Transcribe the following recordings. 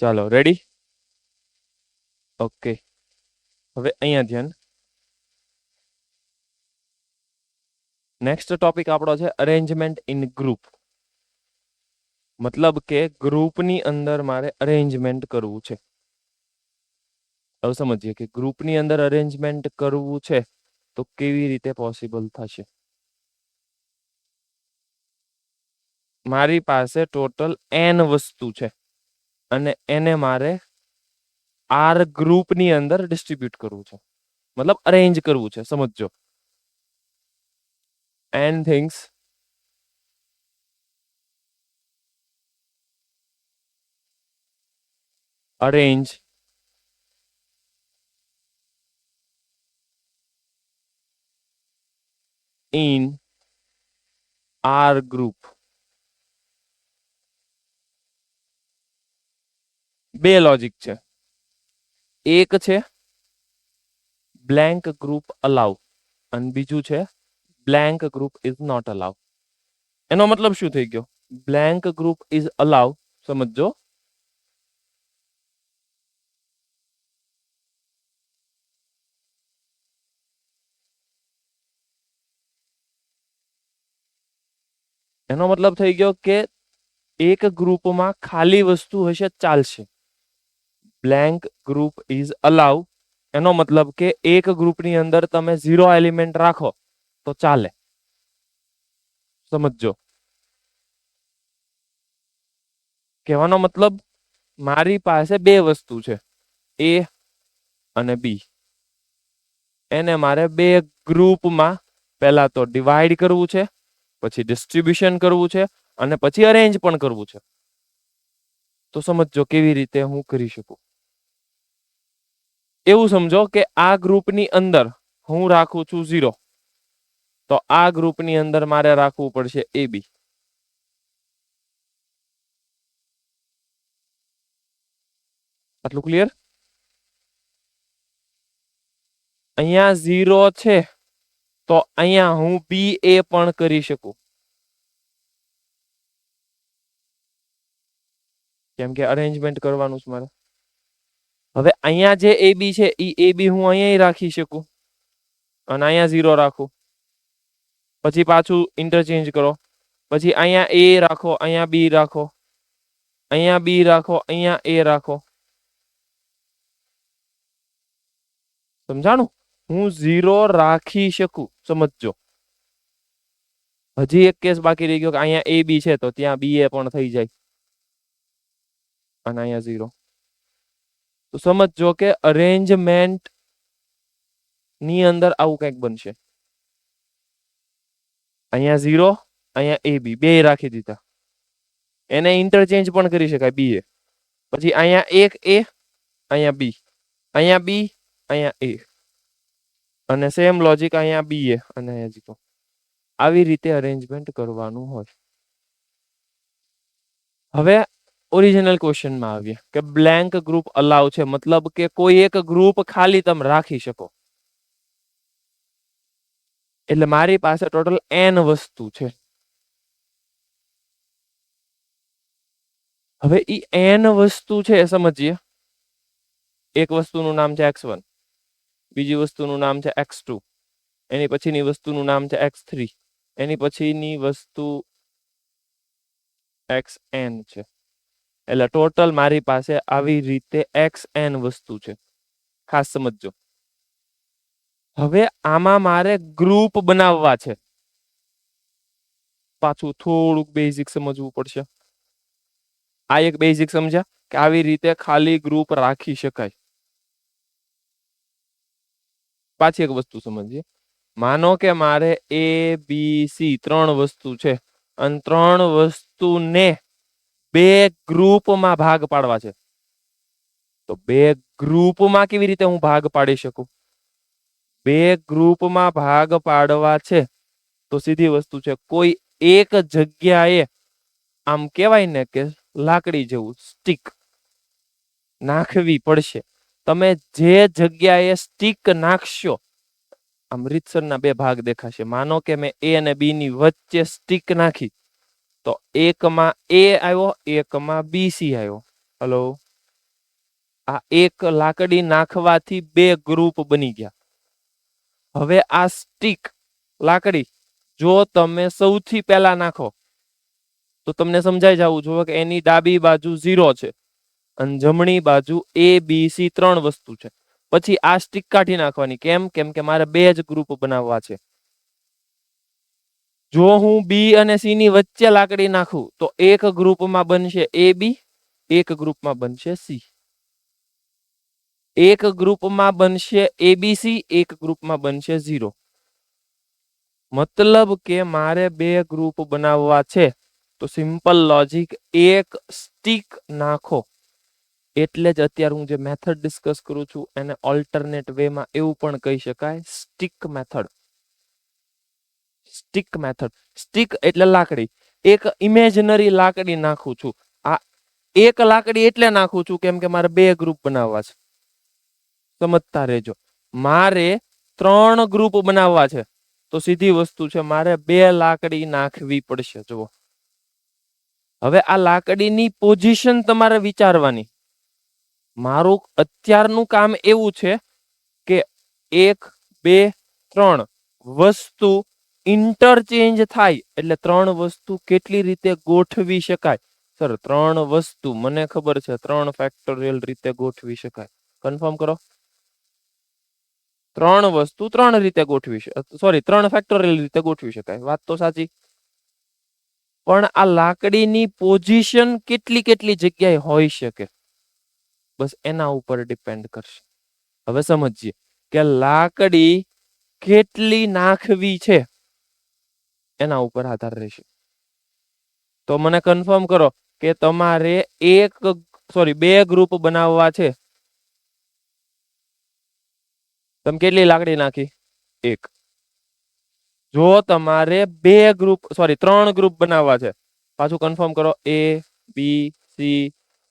ચાલો ready. Okay, હવે અહીંયા ધ્યાન. નેક્સ્ટ ટોપિક આપણો છે અરેન્જમેન્ટ ઇન ગ્રુપ. મતલબ કે ગ્રુપની અંદર મારે અરેન્જમેન્ટ કરવું છે. હવે સમજીએ કે ગ્રુપની અંદર અરેન્જમેન્ટ કરવું છે તો કેવી રીતે પોસિબલ થશે. મારી પાસે ટોટલ n વસ્તુ છે અને એને મારે આર ગ્રુપની અંદર ડિસ્ટ્રીબ્યુટ કરવું છે, મતલબ અરેન્જ કરવું છે. સમજો n things arrange in R group. બે લોજિક છે. એક છે બ્લેન્ક ગ્રુપ અલાઉ અને બીજું છે blank group is not allow. એનો મતલબ શું થઈ ગયો? Blank group is allow. સમજો એનો મતલબ થઈ ગયો કે એક ગ્રુપમાં ખાલી વસ્તુ હશે ચાલશે. બ્લેન્ક ગ્રુપ ઇઝ અલાઉ એનો મતલબ કે એક ગ્રુપની અંદર તમે 0 એલિમેન્ટ રાખો તો ચાલે. સમજો કહેવાનો મતલબ મારી પાસે બે વસ્તુ છે એ અને બી. એને મારે બે ગ્રુપમાં પહેલા તો ડિવાઈડ કરવું છે, પછી ડિસ્ટ્રીબ્યુશન કરવું છે અને પછી અરેન્જ પણ કરવું છે. તો સમજો કેવી રીતે હું કરી શકું. એવું સમજો કે આ ગ્રુપની અંદર હું રાખું છું 0, તો આ ગ્રુપની અંદર મારે રાખવું પડશે એ બી. આટલું ક્લિયર? અહીંયા 0 છે તો અહીંયા હું બી એ પણ કરી શકું, કેમ કે અરેન્જમેન્ટ કરવાનું છે મારે. હવે અહીંયા જે એ બી છે એ બી હું અહીંયા રાખી શકું અને અહીંયા 0 રાખું, પછી પાછું ઇન્ટરચેન્જ કરો, પછી અહીંયા એ રાખો, અહીંયા બી રાખો, અહીંયા બી રાખો, અહીંયા એ રાખો. સમજાણું? હું 0 રાખી શકું. સમજો હજી એક કેસ બાકી રહી ગયો કે અહીંયા એ બી છે તો ત્યાં બી એ પણ થઈ જાય અને અહીંયા 0. તો સમજો કે અરેન્જમેન્ટ ની અંદર આવું કંઈક બનશે. અહીંયા 0, અહીંયા એ બી બે રાખી દીધા. એને ઇન્ટરચેન્જ પણ કરી શકાય બી એ. પછી અહીંયા એક એ, અહીંયા બી, અહીંયા બી, અહીંયા એ, અને સેમ લોજિક અહીંયા બી એ અને અહીંયા 0. આવી રીતે અરેન્જમેન્ટ કરવાનું હોય. હવે ઓરિજિનલ ક્વેશ્ચનમાં આવીએ કે બ્લેન્ક ગ્રુપ અલાઉ છે, મતલબ કે કોઈ એક ગ્રુપ ખાલી તમે રાખી શકો. એટલે મારી પાસે ટોટલ n વસ્તુ છે. હવે ઈ n વસ્તુ છે સમજીએ. એક વસ્તુનું નામ છે x1, બીજી વસ્તુનું નામ છે x2, એની પછીની વસ્તુનું નામ છે x3, એની પછીની વસ્તુ xn છે. એટલે ટોટલ મારી પાસે આવી રીતે xn વસ્તુ છે. ખાસ સમજો. હવે આમાં મારે ગ્રુપ બનાવવા છે. પાછું થોડુંક બેઝિક સમજવું પડશે. આ એક બેઝિક સમજ્યા કે આવી રીતે ખાલી ગ્રુપ રાખી શકાય. પાછી એક વસ્તુ સમજીએ. માનો કે મારે એ બી સી 3 વસ્તુ છે અને 3 વસ્તુને બે ગ્રુપમાં ભાગ પાડવા છે. તો બે ગ્રુપમાં કેવી રીતે હું ભાગ પાડી શકું? બે ગ્રુપમાં ભાગ પાડવા છે તો સીધી વસ્તુ છે, કોઈ એક જગ્યાએ આમ કહેવાય ને કે લાકડી જેવું સ્ટીક નાખવી પડશે. તમે જે જગ્યાએ સ્ટીક નાખશો આમ રીતસરના બે ભાગ દેખાશે. માનો કે મેં એ અને બી ની વચ્ચે સ્ટીક નાખી તો એકમાં એ આવ્યો, એકમાં બી સી આવ્યો. હલો, આ એક લાકડી નાખવાથી 2 ગ્રુપ બની ગયા. હવે આ સ્ટીક લાકડી જો તમે સૌથી પહેલા નાખો તો તમને સમજાઈ જવું જોઈએ કે એની ડાબી બાજુ 0 છે અને જમણી બાજુ A B C 3 વસ્તુ છે. પછી આ સ્ટીક કાઢી નાખવાની. કેમ કે મારે 2 જ ગ્રુપ બનાવવા છે. જો હું B અને C ની વચ્ચે લાકડી નાખું તો એક ગ્રુપમાં બનશે AB, એક ગ્રુપમાં બનશે C. એક ગ્રુપમાં બનશે ABC, એક ગ્રુપમાં બનશે 0. મતલબ કે મારે 2 ગ્રુપ બનાવવા છે તો સિમ્પલ લોજિક એક સ્ટીક નાખો. એટલે જ અત્યારે હું જે મેથડ ડિસ્કસ કરું છું એને ઓલ્ટરનેટ વેમાં એવું પણ કહી શકાય, stick method. Stick method. Stick એટલે લાકડી. એક ઇમેજનરી લાકડી નાખું છું. આ એક લાકડી એટલે નાખું છું કેમ કે મારે 2 ગ્રુપ બનાવવા છે. સમજતા રહેજો. મારે 3 ગ્રુપ બનાવવા છે તો સીધી વસ્તુ છે, મારે 2 લાકડી નાખવી પડશે. જુઓ, હવે આ લાકડીની પોઝિશન તમારે વિચારવાની. મારું અત્યારનું કામ એવું છે કે 1 2 3 વસ્તુ ઇન્ટરચેન્જ થાય એટલે 3 વસ્તુ કેટલી રીતે ગોઠવી શકાય. સર 3 વસ્તુ મને ખબર છે 3 ફેક્ટોરિયલ રીતે ગોઠવી શકાય. કન્ફર્મ કરો. 3 વસ્તુ 3 રીતે ગોઠવી શકાય, સોરી 3 ફેક્ટોરિયલ રીતે ગોઠવી શકાય. વાત તો સાચી. પણ આ લાકડીની પોઝિશન કેટલી જગ્યાએ હોઈ શકે, બસ એના ઉપર ડિપેન્ડ કરશે. હવે સમજીએ કે લાકડી કેટલી નાખવી છે એના ઉપર આધાર રહેશે. તો મને કન્ફર્મ કરો કે તમારે 2 ગ્રુપ બનાવવા છે. તમે કેટલી લાકડી નાખી? 1. જો તમારે 3 ગ્રુપ બનાવવા છે, પાછું કન્ફર્મ કરો, A B C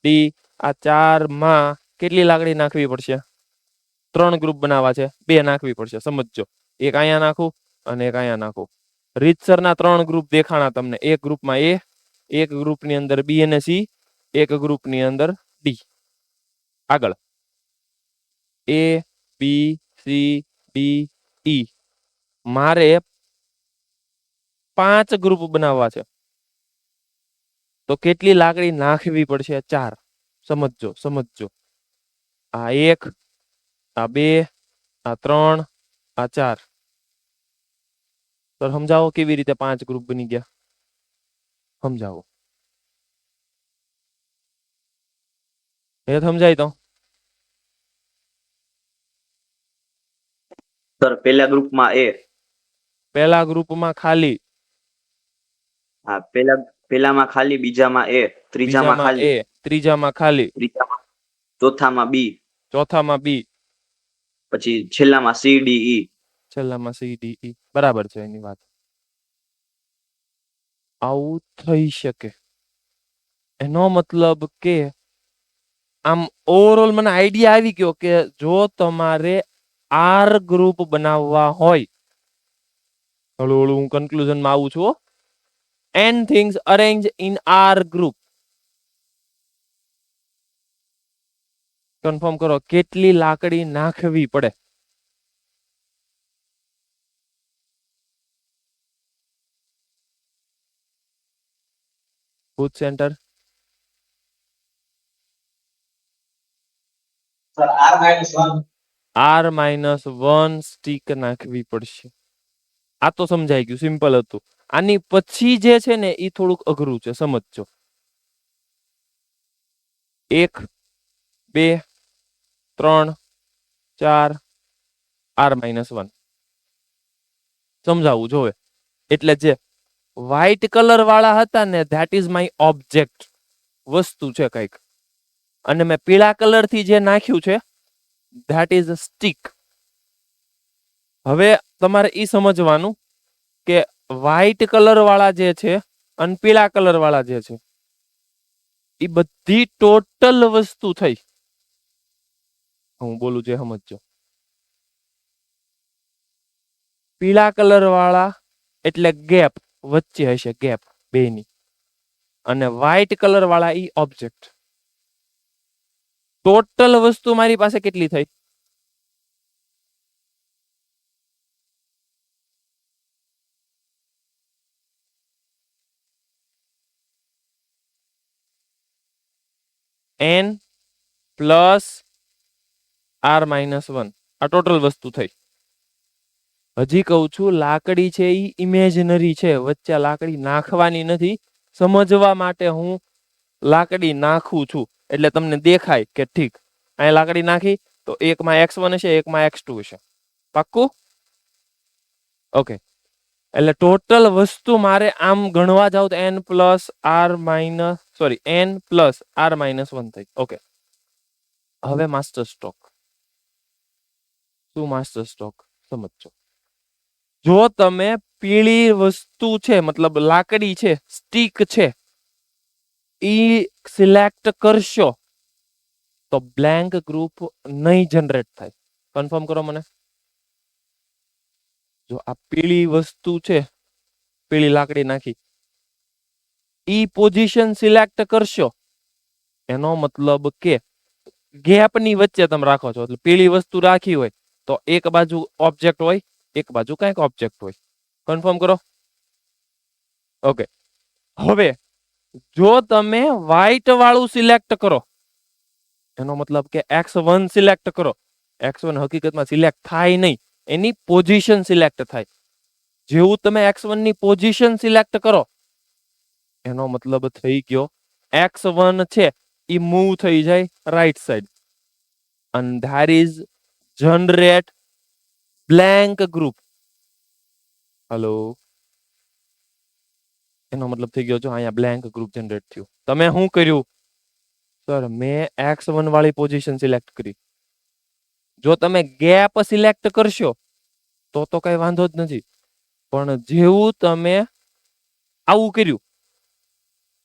D આ 4 માં કેટલી લાકડી નાખવી પડશે? 3 ગ્રુપ બનાવવા છે, 2 નાખવી પડશે. સમજો, એક અહીંયા નાખું અને એક અહીંયા નાખું. રીતસરના 3 ગ્રુપ દેખાણા તમને. એક ગ્રુપમાં A, એક ગ્રુપની અંદર B અને C, એક ગ્રુપની અંદર D. આગળ A B C D E. મારે 5 ગ્રુપ બનાવવા છે તો કેટલી લાકડી નાખવી પડશે? 4. સમજો. આ 1, આ 2, આ 3, આ 4. તો સમજાવો કેવી રીતે 5 ગ્રુપ બની ગયા? સમજાવો. એ સમજાય તો સર પહેલા ગ્રુપમાં A. પહેલા ગ્રુપમાં ખાલી. હા, પહેલામાં ખાલી, બીજામાં A, ત્રીજામાં બીજામાં ખાલી, A, ત્રીજામાં ખાલી, ચોથામાં B, ચોથામાં B, પછી છેલ્લામાં C D E. છેલ્લામાં C D E. બરાબર છે એની વાત. આવું થઈ શકે. એનો મતલબ કે આમ ઓવરઓલ મને આઈડિયા આવી ગયો કે જો તમારે R ગ્રુપ બનાવવા હોય, હળું હું કન્ક્લુઝનમાં આવું છું, n things arrange in R group. Confirm કરો કેટલી લાકડી નાખવી પડે? Booth centre. R-1 સ્ટીક નાખવી પડશે. આ તો સમજાઈ ગયું, સિમ્પલ હતું. આની પછી જે છે ને એ થોડુંક અઘરું છે, સમજજો. 1 2 3 4 R-1 સમજાવવું જોવે. એટલે જે વ્હાઈટ કલર વાળા હતા ને, ધેટ ઇઝ માય ઓબ્જેક્ટ, વસ્તુ છે કઈક. અને મેં પીળા કલર થી જે નાખ્યું છે ધેટ ઇઝ અ સ્ટીક. હવે તમારે ઈ સમજવાનું કે વ્હાઈટ કલર વાળા જે છે અને પીળા કલર વાળા જે છે એ બધી ટોટલ વસ્તુ થઈ. હું બોલું જે સમજજો. પીળા કલર વાળા એટલે ગેપ વચ્ચે હશે, ગેપ બેની. અને વ્હાઈટ કલર વાળા ઈ ઓબ્જેક્ટ. ટોટલ વસ્તુ મારી પાસે કેટલી થઈ? n પ્લસ r માઇનસ 1 આ ટોટલ વસ્તુ થઈ. હજી કહું છું લાકડી છે એ ઇમેજનરી છે, વચ્ચે લાકડી નાખવાની નથી. સમજવા માટે હું લાકડી નાખું છું એટલે તમને દેખાય કે ઠીક અહીંયા લાકડી નાખી તો એકમાં x1 હશે, એકમાં x2 હશે. પાક્કું? ઓકે. એટલે ટોટલ વસ્તુ મારે આમ ગણવા જાવ તો n plus r minus n plus r minus 1 થઈ. ઓકે. હવે માસ્ટર સ્ટ્રોક. શું માસ્ટર સ્ટ્રોક સમજો. જો તમે પીળી વસ્તુ છે મતલબ લાકડી છે, સ્ટીક છે, ઈ સિલેક્ટ કરશો તો બ્લેન્ક ગ્રુપ નહીં જનરેટ થાય. કન્ફર્મ કરો મને. જો આ પીળી વસ્તુ છે, પીળી લાકડી નાખી, ઈ પોઝિશન સિલેક્ટ કરશો એનો મતલબ કે ગેપની વચ્ચે તમે રાખો છો. એટલે પીળી વસ્તુ રાખી હોય તો એક બાજુ ઓબ્જેક્ટ હોય, એક બાજુ કઈક ઓબ્જેક્ટ હોય. કન્ફર્મ કરો. ઓકે. હવે જો તમે વ્હાઈટ વાળું સિલેક્ટ કરો એનો મતલબ કે x1 સિલેક્ટ કરો, x1 હકીકતમાં સિલેક્ટ થાય નહીં, એની પોઝિશન સિલેક્ટ થાય. જેવું તમે x1 ની પોઝિશન સિલેક્ટ કરો એનો મતલબ થઈ ગયો x1 છે એ મૂવ થઈ જાય right side and that is generate blank group. Hello, એનો મતલબ થઈ ગયો જો અહીંયા બ્લેન્ક ગ્રુપ જનરેટ થયું. તમે શું કર્યું? સર મેં x1 વાળી પોઝિશન સિલેક્ટ કરી. જો તમે ગેપ સિલેક્ટ કરશો તો કઈ વાંધો જ નથી, પણ જેવું તમે આવું કર્યું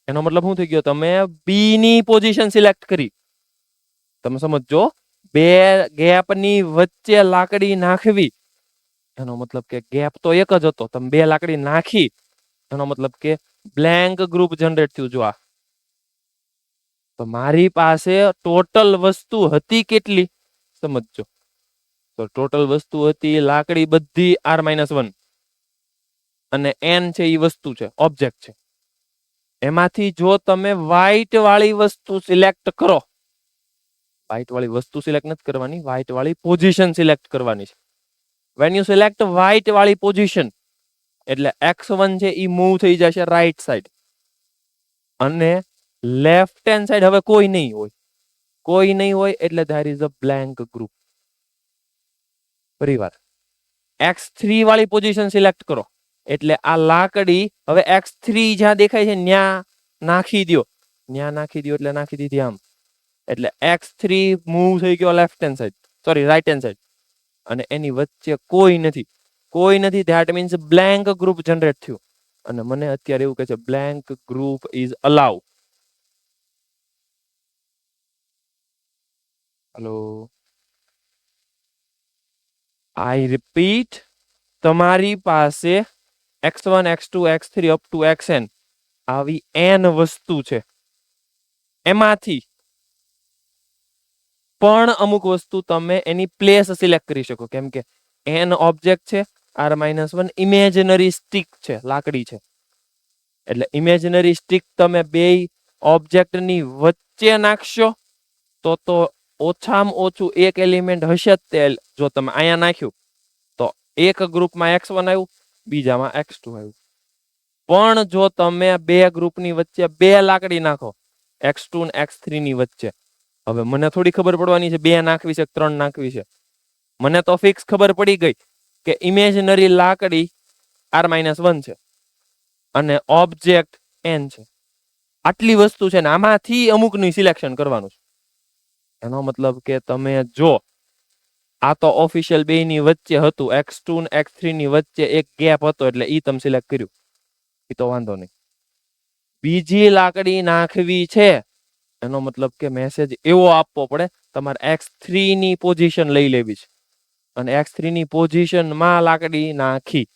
એનો મતલબ શું થઈ ગયો? તમે બી ની પોઝિશન સિલેક્ટ કરી. તમે સમજો, બે ગેપની વચ્ચે લાકડી નાખવી એનો મતલબ કે ગેપ તો એક જ હતો, તમે બે લાકડી નાખી એનો મતલબ કે બ્લેન્ક ગ્રુપ જનરેટ થયું. જો આ તો મારી પાસે ટોટલ વસ્તુ હતી કેટલી સમજો. તો ટોટલ વસ્તુ હતી લાકડી બધી r-1 અને n છે એ વસ્તુ છે, ઓબ્જેક્ટ છે. એમાંથી જો તમે વ્હાઈટ વાળી વસ્તુ સિલેક્ટ કરો, વ્હાઈટ વાળી વસ્તુ સિલેક્ટ નથી કરવાની, વ્હાઈટ વાળી પોઝિશન સિલેક્ટ કરવાની છે. વેન યુ સિલેક્ટ વ્હાઈટ વાળી પોઝિશન એટલે x1 છે એ મૂવ થઈ જશે રાઈટ સાઈડ અને લેફ્ટ હેન્ડ સાઈડ હવે કોઈ નહીં હોય. કોઈ નહીં હોય એટલે there is a blank group. પરિવાર x3 વાળી પોઝિશન સિલેક્ટ કરો એટલે આ લાકડી હવે x3 જ્યાં દેખાય છે ન્યા નાખી દો. ન્યા નાખી દો એટલે નાખી દીધી આમ. એટલે x3 મૂવ થઈ ગયો left hand side, sorry right hand side, અને એની વચ્ચે કોઈ નથી. કોઈ નથી, that means blank group generate થયું. અને મને અત્યારે એવું કહે છે blank group is allow. Hello, I repeat, તમારી પાસે x1 x2 x3 up to xn આવી n વસ્તુ છે. એમાંથી પણ અમુક વસ્તુ તમે એની પ્લેસ સિલેક્ટ કરી શકો, કેમ કે n ઓબ્જેક્ટ છે, r-1 ઇમેજનરી સ્ટીક છે, લાકડી છે. એટલે ઇમેજનરી સ્ટીક તમે બે ઓબ્જેક્ટની વચ્ચે નાખશો તો ઓછામાં ઓછું એક એલિમેન્ટ હશે જ તે. જો તમે અહીંયા નાખ્યું તો એક ગ્રુપમાં x1 આવ્યું, બીજામાં x2 આવ્યું. પણ જો તમે બે ગ્રુપની વચ્ચે બે લાકડી નાખો, x2 અને x3 ની વચ્ચે, હવે મને થોડી ખબર પડવાની છે બે નાખવી છે 3 નાખવી છે. મને તો ફિક્સ ખબર પડી ગઈ કે ઇમેજનરી લાકડી r-1 છે અને ઓબ્જેક્ટ n છે. આટલી વસ્તુ છે ને આમાંથી અમુકનું સિલેક્શન કરવાનું છે. એનો મતલબ કે તમે જો આ તો ઓફિશિયલ બે ની વચ્ચે હતું, x2 અને x3 ની વચ્ચે એક ગેપ હતો એટલે ઈ તમે સિલેક્ટ કર્યું, એ તો વાંધો નહીં. બીજી લાકડી નાખવી છે એનો મતલબ કે મેસેજ એવો આપવો પડે તમારે x3 ની પોઝિશન લઈ લેવી છે અને x3 ની પોઝિશનમાં લાકડી નાખી.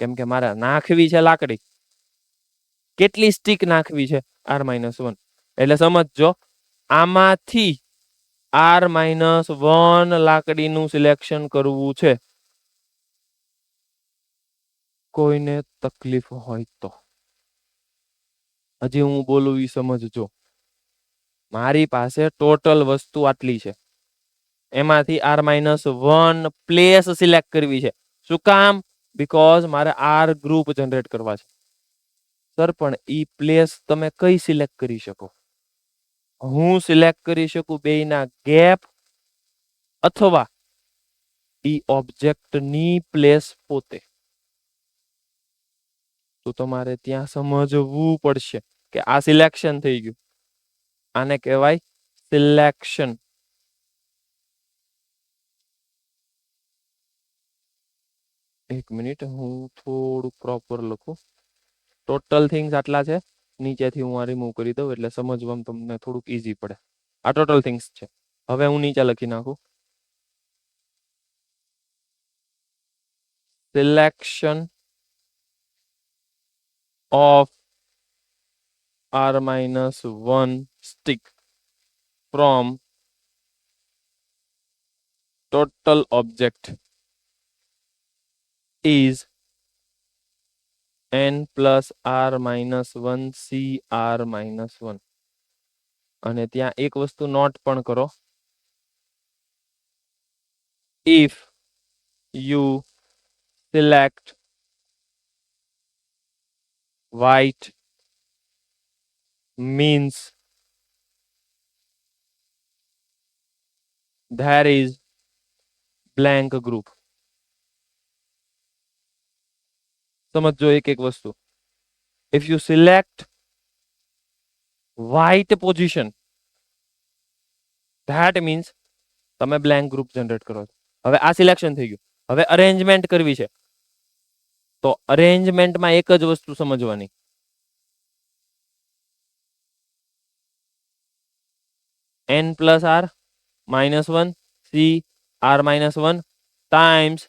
કેમ કે મારે નાખવી છે લાકડી. કેટલી સ્ટીક નાખવી છે? r-1. એટલે સમજો આમાંથી R-1 લાકડીનું સિલેક્શન કરવું છે. કોઈને તકલીફ હોય તો હજી હું બોલું ઈ સમજજો. મારી પાસે ટોટલ વસ્તુ આટલી છે, એમાંથી R-1 પ્લેસ સિલેક્ટ કરવી છે. શું કામ? બીકોઝ મારે R ગ્રુપ જનરેટ કરવા છે. સર પણ ઈ પ્લેસ તમે કઈ સિલેક્ટ કરી શકો? હું સિલેક્ટ કરી શકું બેયના ગેપ અથવા ઈ ઓબ્જેક્ટની પ્લેસ પોતે. તો તમારે ત્યાં સમજવું પડશે કે આ સિલેક્શન થઈ ગયું. આને કહેવાય સિલેક્શન. એક મિનિટ, હું થોડું પ્રોપર લખું. ટોટલ થિંગ્સ આટલા છે, નીચેથી હું આ રિમૂવ કરી દઉં એટલે સમજવામાં તમને થોડુંક ઈઝી પડે. આ ટોટલ થિંગ્સ છે. હવે હું નીચે લખી નાખું selection of R-1 stick from total object is n plus R-1 CR-1. અને ત્યાં એક વસ્તુ નોટ પણ કરો. if you select white means there is blank group. સમજો એક એક વસ્તુ. if you select white position, that means તમે બ્લેન્ક ગ્રુપ જનરેટ કરો છો. હવે આ સિલેક્શન થઈ ગયું. હવે અરેન્જમેન્ટ કરવી છે, તો અરેન્જમેન્ટમાં એક જ વસ્તુ સમજવાની. n plus R-1 CR-1 times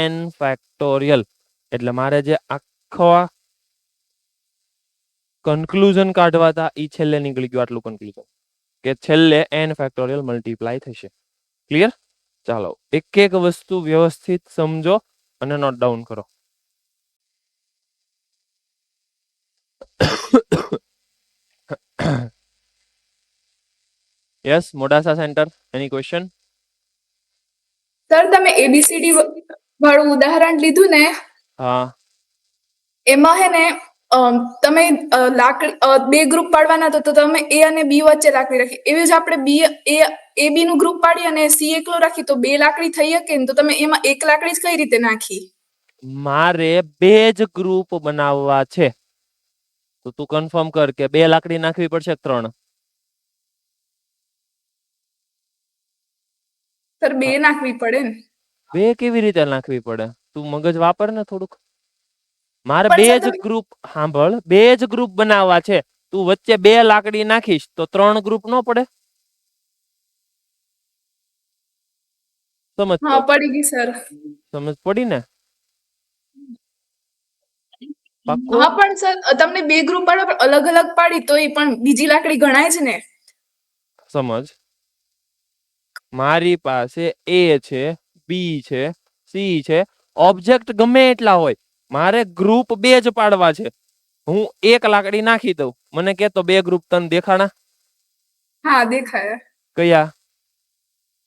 n factorial. એટલે મારે જે આખા કન્ક્લુઝન કાઢવા હતા ઈ છેલ્લે નીકળી ગયું. આટલું કન્ક્લુઝન કે છેલ્લે n ફેક્ટોરિયલ મલ્ટીપ્લાય થશે. ક્લિયર? ચાલો એક એક વસ્તુ વ્યવસ્થિત સમજો અને નોટ ડાઉન કરો. Yes, Modasa centre, any question? Sir તમે એબીસીડી વાળું ઉદાહરણ લીધું ને, હા, એમાં હે ને તમે બે ગ્રુપ પાડવાના હતા તો તમે એ અને બી વચ્ચે લાકડી રાખી. એવી જ આપણે એ બી નું ગ્રુપ પાડી અને સી એકલો રાખી તો બે લાકડી થઈ શકે ને, તો તમે એમાં એક લાકડી જ કઈ રીતે નાખી? મારે બે જ ગ્રુપ બનાવવા છે, તો તું કન્ફર્મ કર કે બે લાકડી નાખવી પડશે કે 3? સર બે નાખવી પડે ને. બે કેવી રીતે નાખવી પડે? તું મગજ વાપર ને થોડુંક. મારે પણ બે સર જ ગ્રુપ, સાંભળ, બે જ ગ્રુપ બનાવવા છે. તું વચ્ચે બે લાકડી નાખીશ તો 3 ગ્રુપ નો પડે? સમજ હા પડી ગઈ સર. સમજ પડી ને? પાક્કું? હા પણ સર તમને બે ગ્રુપ પાડો પણ અલગ અલગ પાડી તો એ પણ બીજી લાકડી ગણાય જ ને. સમજ, મારી પાસે એ છે, બી છે, સી છે, ઓબ્જેક્ટ ગમે એટલા હોય, મારે ગ્રુપ બે જ પાડવા છે. હું એક લાકડી નાખી દઉં, મને કે તો બે ગ્રુપ તને દેખાણા? હા દેખાય. કયા?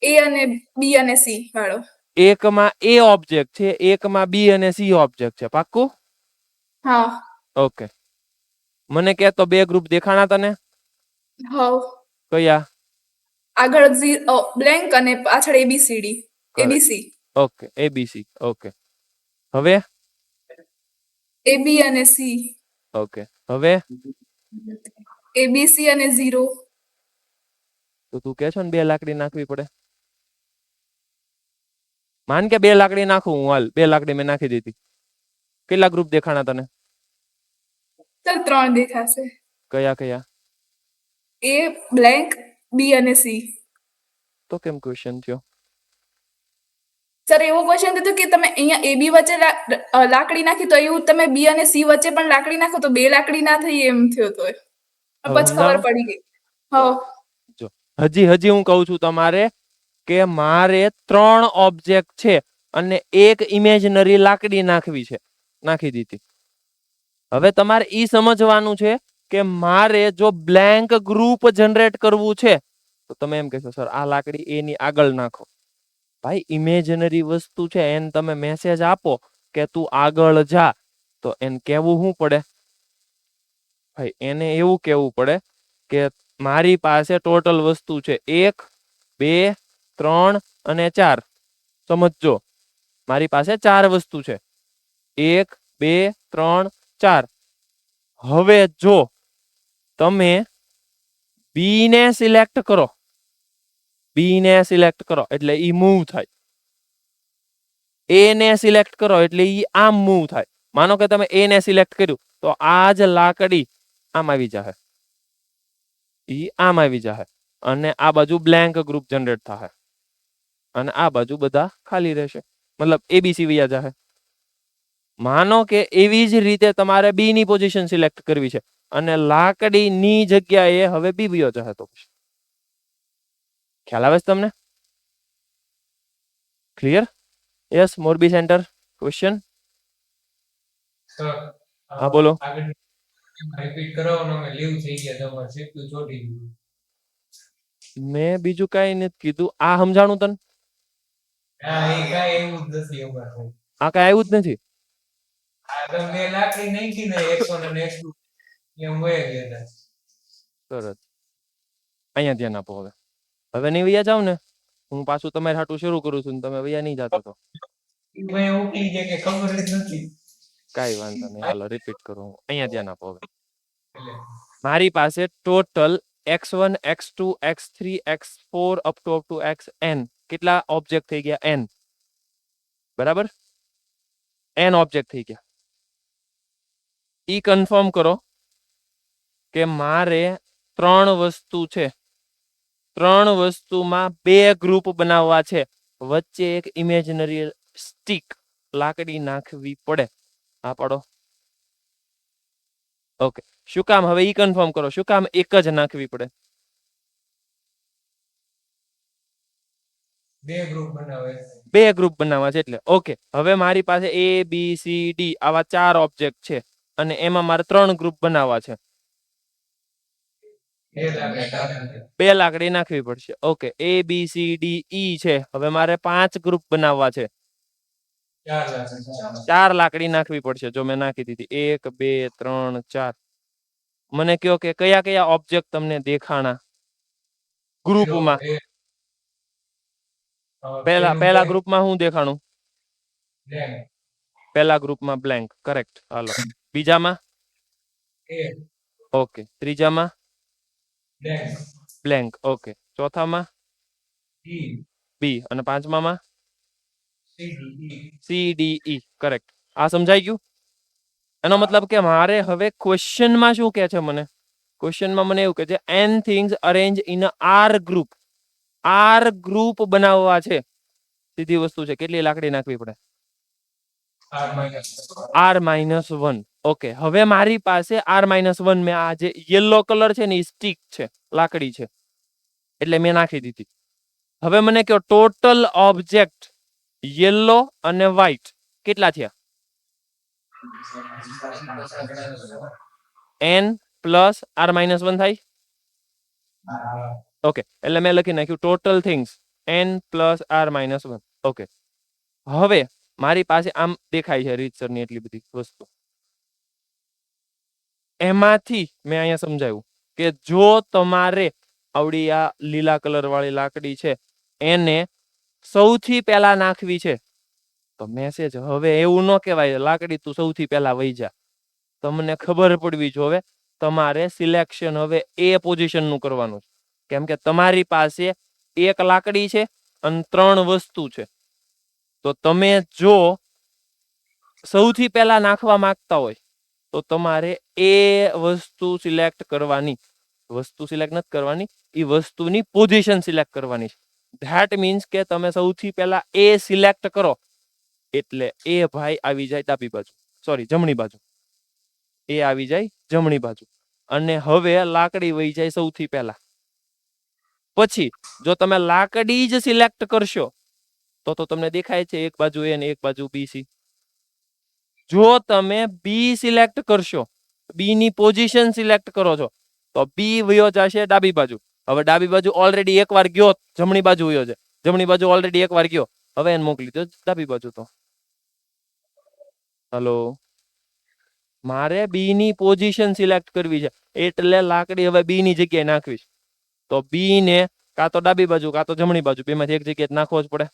એ અને બી અને સી વાળો. એકમાં એ ઓબ્જેક્ટ છે, એકમાં બી અને સી ઓબ્જેક્ટ છે. પાક્કું? હા. ઓકે, મને કે તો બે ગ્રુપ દેખાણા તને? હા. કયા? આગળ બ્લેન્ક અને પાછળ ABCD ABC. Okay, ABC. Okay, હવે એબી અને સી. ઓકે, હવે એબીસી અને 0. તો તું કે છો ને બે લાકડી નાખવી પડે. માન કે બે લાકડી નાખું હું, હાલ બે લાકડી મેં નાખી દીધી. કેટલા ગ્રુપ દેખાણા તને? સર 3 દેખાશે. કયા કયા? એ બ્લેન્ક, બી અને સી. તો કેમ ક્વેશ્ચન થયો? સર એવો ક્વેશ્ચન હતો કે તમે અહીંયા એબી વચ્ચે લાકડી નાખી તો એવું તમે બી અને સી વચ્ચે પણ લાકડી નાખો તો બે લાકડી ના થઈ એમ થયો તો. હવે પછી ખબર સમજાણું? પડી ગઈ. હા. જો હજી હું કહું છું તમારે કે મારે 3 ઓબ્જેક્ટ છે અને એક ઇમેજનરી લાકડી નાખવી છે, નાખી દીધી. હવે તમારે ઈ સમજવાનું છે કે મારે જો બ્લેન્ક ગ્રુપ જનરેટ કરવું છે તો તમે એમ કહેશો સર આ લાકડી એની આગળ નાખો. ભાઈ ઇમેજનરી વસ્તુ છે એને તમે મેસેજ આપો કે તું આગળ જા, તો એને કેવું શું પડે? ભાઈ એને એવું કેવું પડે કે મારી પાસે ટોટલ વસ્તુ છે 1 2 3 અને 4. સમજો મારી પાસે 4 વસ્તુ છે 1 2 3 4. હવે જો તમે બી ને સિલેક્ટ કરો, બી ને સિલેક્ટ કરો એટલે ઈ મૂવ થાય, એ ને સિલેક્ટ કરો એટલે ઈ આમ મૂવ થાય. માનો કે તમે એ ને સિલેક્ટ કર્યું તો આ જ લાકડી આમ આવી જશે, ઈ આમ આવી જશે અને આ બાજુ બ્લેન્ક ગ્રુપ જનરેટ થશે અને આ બાજુ બધા ખાલી રહેશે, મતલબ એબીસી વયા જશે. માનો કે એવી જ રીતે તમારે બી ની પોઝિશન સિલેક્ટ કરવી છે અને લાકડી ની જગ્યાએ હવે બી વયો જશે. તો ખ્યાલ આવે છે તમને? Clear? Yes, Morbi centre question. Sir હા બોલો. આગળ રિપીટ કરાવવાનો અમે લીવ થઈ ગયા તમારે સીધું ચોટી ગયું. મેં બીજું કઈ નથી કીધું. આ સમજાણું તને? હા એ કાંઈ એવું જ નથી અમારે. આ કઈ આવ્યું જ નથી. આ તમે લાકડી નાખી ને X1 અને X2 એમ વયા ગયા હતા. સરસ. અહીંયા ધ્યાન આપો. હવે હવે નહીં વયા જાવ ને, હું પાછું તમારે હાટું શરૂ કરું છું ને તમે વયા નહીં જાતો તો ઈ ભાઈ ઉકલી જાય કે ખબર જ નથી. કાંઈ વાંધો નહીં. હાલો રિપીટ કરું. અહીંયા ધ્યાન આપો. હવે એટલે મારી પાસે total x1 x2 x3 x4 up to xn કેટલા ઓબ્જેક્ટ થઈ ગયા? n. બરાબર, n ઓબ્જેક્ટ થઈ ગયા. ઈ કન્ફર્મ કરો કે મારે 3 વસ્તુ છે, 3 વસ્તુમાં 2 ગ્રુપ બનાવવા છે, વચ્ચે એક ઇમેજનરી સ્ટીક લાકડી નાખવી પડે. હા પાડો. ઓકે, શું કામ? હવે ઈ કન્ફર્મ કરો, શું કામ એક જ નાખવી પડે? બે ગ્રુપ બનાવે. 2 ગ્રુપ બનાવવા છે એટલે. ઓકે, હવે મારી પાસે A B C D આવા 4 ઓબ્જેક્ટ છે અને એમાં મારે 3 ગ્રુપ બનાવવા છે. બે લાકડી કાઢી. 2 લાકડી નાખવી પડશે. Okay, A B C D E છે. હવે મારે 5 ગ્રુપ બનાવવા છે. 4 લાકડી. 4 લાકડી નાખવી પડશે. જો મેં નાખી દીધી 1 2 3 4. મને કયો કે કયા કયા ઓબ્જેક્ટ તમને દેખાણા ગ્રુપમાં? પહેલા ગ્રુપમાં શું દેખાણું? પહેલા ગ્રુપમાં બ્લેન્ક. કરેક્ટ. હાલો બીજામાં? ઓકે, ત્રીજામાં બ્લેન્ક. ઓકે, ચોથામાં બી અને પાંચમામાં સી ડી ઈ. કરેક્ટ. આ સમજાઈ ગયું? એનો મતલબ કે મારે હવે ક્વેશ્ચનમાં શું કહે છે? મને ક્વેશ્ચનમાં મને એવું કહે છે n things arrange in r group. r group બનાવવા છે. સીધી વસ્તુ છે. કેટલી લાકડી નાખવી પડે? r-1. ઓકે, હવે મારી પાસે r-1 મેં આ જે યલો કલર છે ને એ સ્ટીક છે, લાકડી છે, એટલે મેં નાખી દીધી. હવે મને કહો ટોટલ ઓબ્જેક્ટ યલો અને વ્હાઈટ કેટલા થયા? n પ્લસ r-1 થાય. ઓકે, એટલે મેં લખી નાખ્યું total things n plus r-1. Okay, હવે મારી પાસે આમ દેખાય છે રીતસરની એટલી બધી વસ્તુ. એમાંથી મેં અહીંયા સમજાવ્યું કે જો તમારે આવડી આ લીલા કલર વાળી લાકડી છે એને સૌથી પહેલા નાખવી છે તો મેસેજ હવે એવું ન કહેવાય લાકડી તું સૌથી પહેલા વહી જા. તમને ખબર પડવી જોવે તમારે સિલેક્શન હવે એ પોઝિશન નું કરવાનું છે. કેમ કે તમારી પાસે એક લાકડી છે અને 3 વસ્તુ છે. તો તમે જો સૌથી પહેલા નાખવા માંગતા હોય તો તમારે એ વસ્તુ સિલેક્ટ કરવાની. વસ્તુ સિલેક્ટ નથી કરવાની, એ વસ્તુની પોઝિશન સિલેક્ટ કરવાની છે. ધેટ મીન્સ કે તમે સૌથી પહેલા એ સિલેક્ટ કરો એટલે એ ભાઈ આવી જાય ડાબી બાજુ, સોરી જમણી બાજુ. એ આવી જાય જમણી બાજુ અને હવે લાકડી વહી જાય સૌથી પહેલા. પછી જો તમે લાકડી જ સિલેક્ટ કરશો તો તમને દેખાય છે એક બાજુ એ ને એક બાજુ બી સી. જો તમે બી સિલેક્ટ કરશો, બી ની પોઝિશન સિલેક્ટ કરો છો તો બી વયો જશે ડાબી બાજુ. હવે ડાબી બાજુ ઓલરેડી એકવાર ગયો, જમણી બાજુ વયો છે. જમણી બાજુ ઓલરેડી એકવાર ગયો, હવે એને મોકલી દો ડાબી બાજુ. તો હલો, મારે બી ની પોઝિશન સિલેક્ટ કરવી છે એટલે લાકડી હવે બી ની જગ્યાએ નાખવીશ. તો બી ને કાં તો ડાબી બાજુ કાં તો જમણી બાજુ, બેમાંથી એક જગ્યાએ નાખવો જ પડે.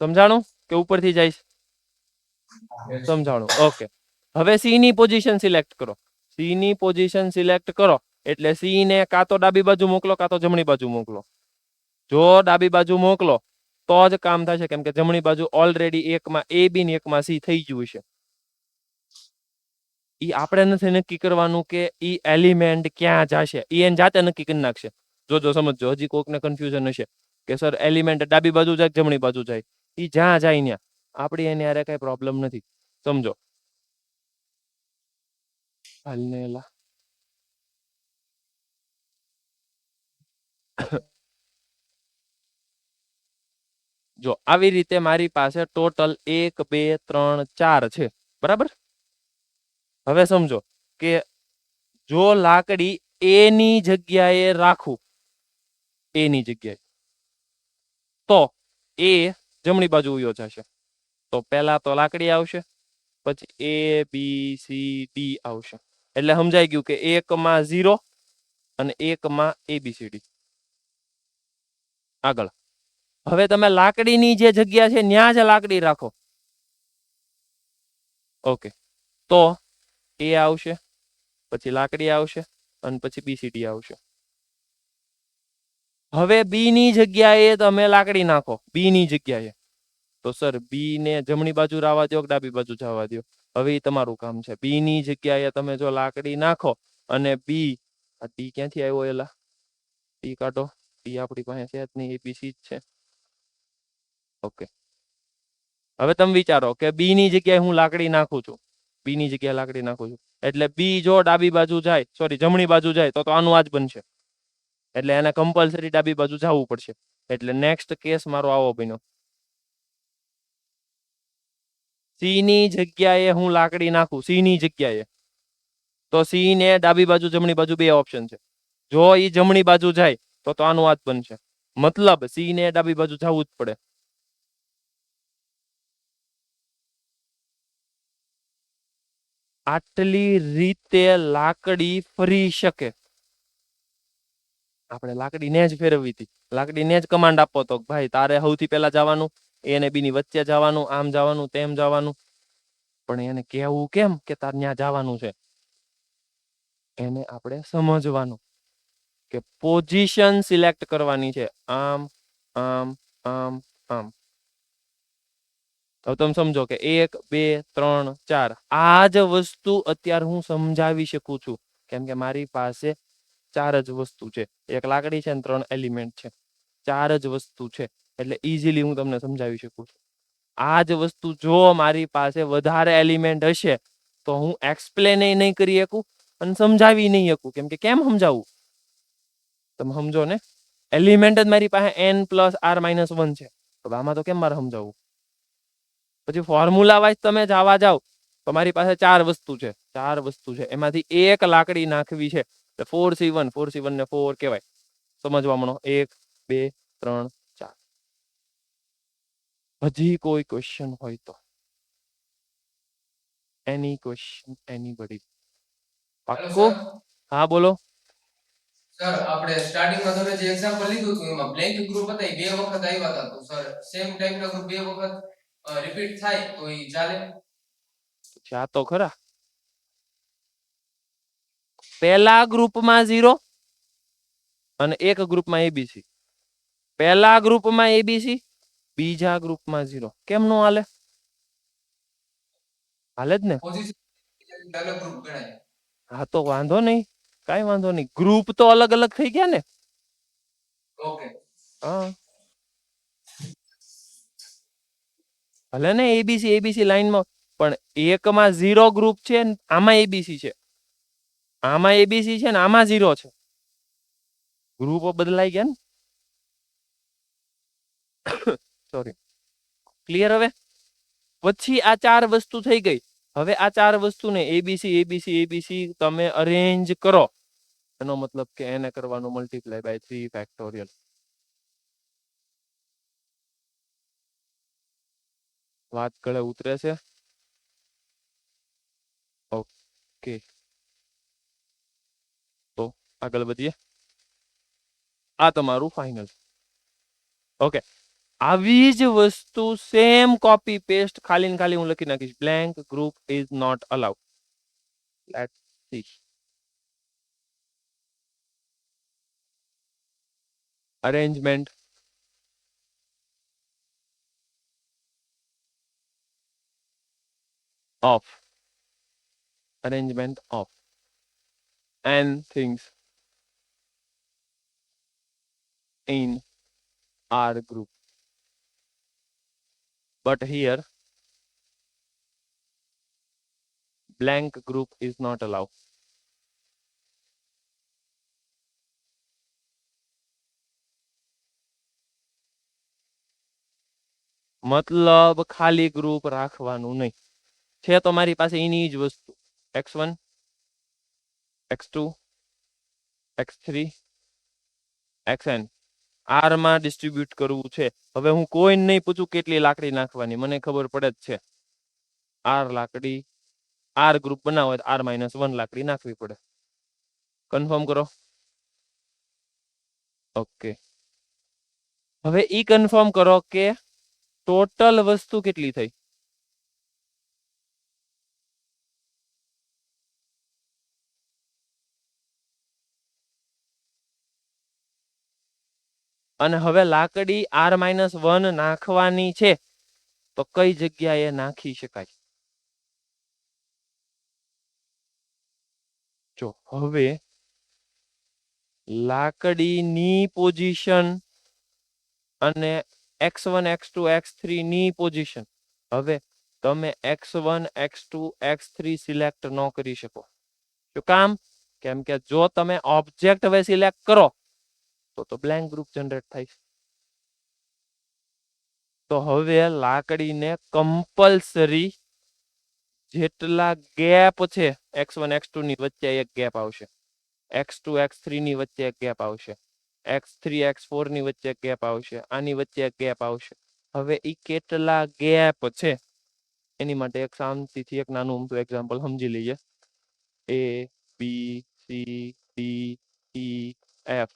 સમજાણું કે ઉપરથી જઈશ? સમજાણું. ઓકે, હવે સી ની પોઝિશન સિલેક્ટ કરો. સી ની પોઝિશન સિલેક્ટ કરો એટલે સી ને કાં તો ડાબી બાજુ મોકલો કાં તો જમણી બાજુ મોકલો. જો ડાબી બાજુ મોકલો તો જ કામ થશે, કેમ કે જમણી બાજુ ઓલરેડી એકમાં એ બી ને એકમાં સી થઈ ગયું છે. ઈ આપણે નથી નક્કી કરવાનું કે ઈ એલિમેન્ટ ક્યાં જશે, ઈ એને જાતે નક્કી કરી નાખશે. જોજો સમજો, હજી કોકને કન્ફ્યુઝન હશે કે સર એલિમેન્ટ ડાબી બાજુ જાય જમણી બાજુ જાય, ઈ જ્યાં જાય ત્યાં. આપણી એની હારે કઈ પ્રોબ્લેમ નથી. સમજો હાલનેલા જો આવી રીતે મારી પાસે ટોટલ 1 2 3 4 છે, બરાબર? હવે સમજો કે જો લાકડી એ ની જગ્યાએ રાખું, એ ની જગ્યાએ, તો એ જમણી બાજુ વયો જશે. તો પહેલા તો લાકડી આવશે, પછી એ બી સી ડી આવશે. એટલે સમજાઈ ગયું કે 1 માં 0 અને 1 માં ABCD. આગળ હવે તમે લાકડીની જે જગ્યા છે ત્યાં જ લાકડી રાખો. ઓકે, તો એ આવશે, પછી લાકડી આવશે અને પછી BCD આવશે. હવે બી ની જગ્યાએ તમે લાકડી નાખો, બી ની જગ્યાએ. તો સર બી ને જમણી બાજુ રાવા દો કે ડાબી બાજુ જવા દો, હવે એ તમારું કામ છે. બી ની જગ્યાએ તમે જો લાકડી નાખો અને બી, આ ડી ક્યાંથી આવ્યો? એલા ડી કાઢો, ડી આપણી પાસે છે જ નહીં, એબીસી જ છે. ઓકે, હવે તમે વિચારો કે બી ની જગ્યાએ હું લાકડી નાખું છું, બી ની જગ્યાએ લાકડી નાખું છું એટલે બી જો ડાબી બાજુ જાય, સોરી જમણી બાજુ જાય તો આનું આ જ બનશે. એટલે એને કમ્પલસરી ડાબી બાજુ જવું પડશે. એટલે નેક્સ્ટ કેસ મારો આવો બન્યો. સી ની જગ્યાએ હું લાકડી નાખું, સી ની જગ્યાએ, તો સી ને ડાબી બાજુ જમણી બાજુ બે ઓપ્શન છે. જો ઈ જમણી બાજુ જાય તો આનું આ જ બનશે. મતલબ સી ને ડાબી બાજુ જવું જ પડે. આટલી રીતે લાકડી ફરી શકે. આપણે લાકડીને જ ફેરવવી હતી, લાકડીને જ કમાન્ડ આપો તો ભાઈ તારે સૌથી પહેલા જવાનું, એને બી ની વચ્ચે જવાનું, આમ જવાનું, તેમ જવાનું. પણ એને કહેવું કેમ કે તાર ત્યાં જવાનું છે? એને આપણે સમજવાનું કે પોઝિશન સિલેક્ટ કરવાની છે, આમ આમ આમ આમ. તો તમે સમજો કે 1 2 3 4 આ જ વસ્તુ અત્યારે હું સમજાવી શકું છું, કેમ કે મારી પાસે 4 જ વસ્તુ છે. એક લાકડી છે અને 3 એલિમેન્ટ છે. 4 જ વસ્તુ છે એટલે ઈઝીલી હું તમને સમજાવી શકું છું. આ જ વસ્તુ જો મારી પાસે વધારે એલિમેન્ટ હશે તો હું એક્સપ્લેન નહીં કરી શકું અને સમજાવી નહીં શકું. કેમ કે કેમ સમજાવું? તમે સમજો ને, એલિમેન્ટ જ મારી પાસે n+r-1 છે, તો આમાં તો કેમ મારે સમજાવવું? પછી ફોર્મ્યુલા વાઇઝ તમે જવા જાવ તો મારી પાસે 4 વસ્તુ છે, 4 વસ્તુ છે, એમાંથી એક લાકડી નાખવી છે. 4C1, 4C1 ને 4 કહેવાય. સમજવા મળો, 1 2 3 4. હજી કોઈ ક્વેશ્ચન હોય તો? Any question, anybody? પાક્કો? હા બોલો. સર આપણે સ્ટાર્ટિંગમાં તમે જે એક્ઝામ્પલ લીધું હતું એમાં બ્લેન્ક ગ્રુપ હતા, એ બે વખત આવ્યા હતા. તો સર સેમ ટાઈપના ગ્રુપ બે વખત રિપીટ થાય તો એ ચાલે? આ તો ખરા. પહેલા ગ્રુપમાં 0 અને એક ગ્રુપમાં એબીસી. પહેલા ગ્રુપમાં એબીસી, બીજા ગ્રુપમાં 0. કેમ નો હાલે? હાલે જ ને. પોઝિશન અલગ ગ્રુપ ગણાય. હા તો વાંધો નહીં, કઈ વાંધો નહીં. ગ્રુપ તો અલગ અલગ થઈ ગયા ને. ઓકે, હા ભલે ને એબીસી એબીસી લાઈનમાં, પણ એકમાં 0 ગ્રુપ છે, આમાં એબીસી છે, આમાં એબીસી છે ને આમાં 0 છે. ગ્રુપો બદલાઈ ગયા ને. Sorry, clear? હવે પછી આ 4 વસ્તુ થઈ ગઈ. હવે આ 4 વસ્તુને એબીસી એબીસી એબીસી તમે અરેન્જ કરો, એનો મતલબ કે એને કરવાનું મલ્ટીપ્લાય બાય 3 ફેક્ટોરિયલ. વાત ગળે ઉતરે છે? ઓકે, તો આગળ વધીએ. આ તમારું ફાઇનલ. ઓકે, આવી જ વસ્તુ સેમ કોપી પેસ્ટ ખાલી ને ખાલી હું લખી નાખીશ. Blank group is not allowed. Let's see. Arrangement of arrangement of n things in R group, but here blank group is not allowed. મતલબ ખાલી ગ્રુપ રાખવાનું નહીં. છે તો મારી પાસે એની જ વસ્તુ x1 x2 x3 xn R માં ડિસ્ટ્રીબ્યુટ કરવું છે. હવે હું કોઈ નહીં પૂછું કેટલી લાકડી નાખવાની, મને ખબર પડે જ છે. R લાકડી, R ગ્રુપ બનાવો હોય તો R-1 લાકડી નાખવી પડે. કન્ફર્મ કરો. ઓકે, હવે ઈ કન્ફર્મ કરો કે ટોટલ વસ્તુ કેટલી થઈ. અને હવે લાકડી R-1 નાખવાની છે તો કઈ જગ્યાએ નાખી શકાય? જો હવે લાકડીની પોઝિશન અને x1 x2 x3 ની પોઝિશન, હવે તમે x1 x2 x3 સિલેક્ટ ન કરી શકો. શું કામ? કેમ કે જો તમે ઓબ્જેક્ટ હવે સિલેક્ટ કરો તો બ્લેન્ક ગ્રુપ જનરેટ થાય. તો હવે લાકડીને કમ્પલસરી જેટલા ગેપ છે x1 x2 ની વચ્ચે એક ગેપ આવશે, x2 x3 ની વચ્ચે એક ગેપ આવશે, x3 x4 ની વચ્ચે એક ગેપ આવશે, આની વચ્ચે એક ગેપ આવશે. હવે ઈ કેટલા ગેપ છે એની માટે એક શાંતિથી એક નાનું અમથું એક્ઝામ્પલ સમજી લઈએ. A B C D E F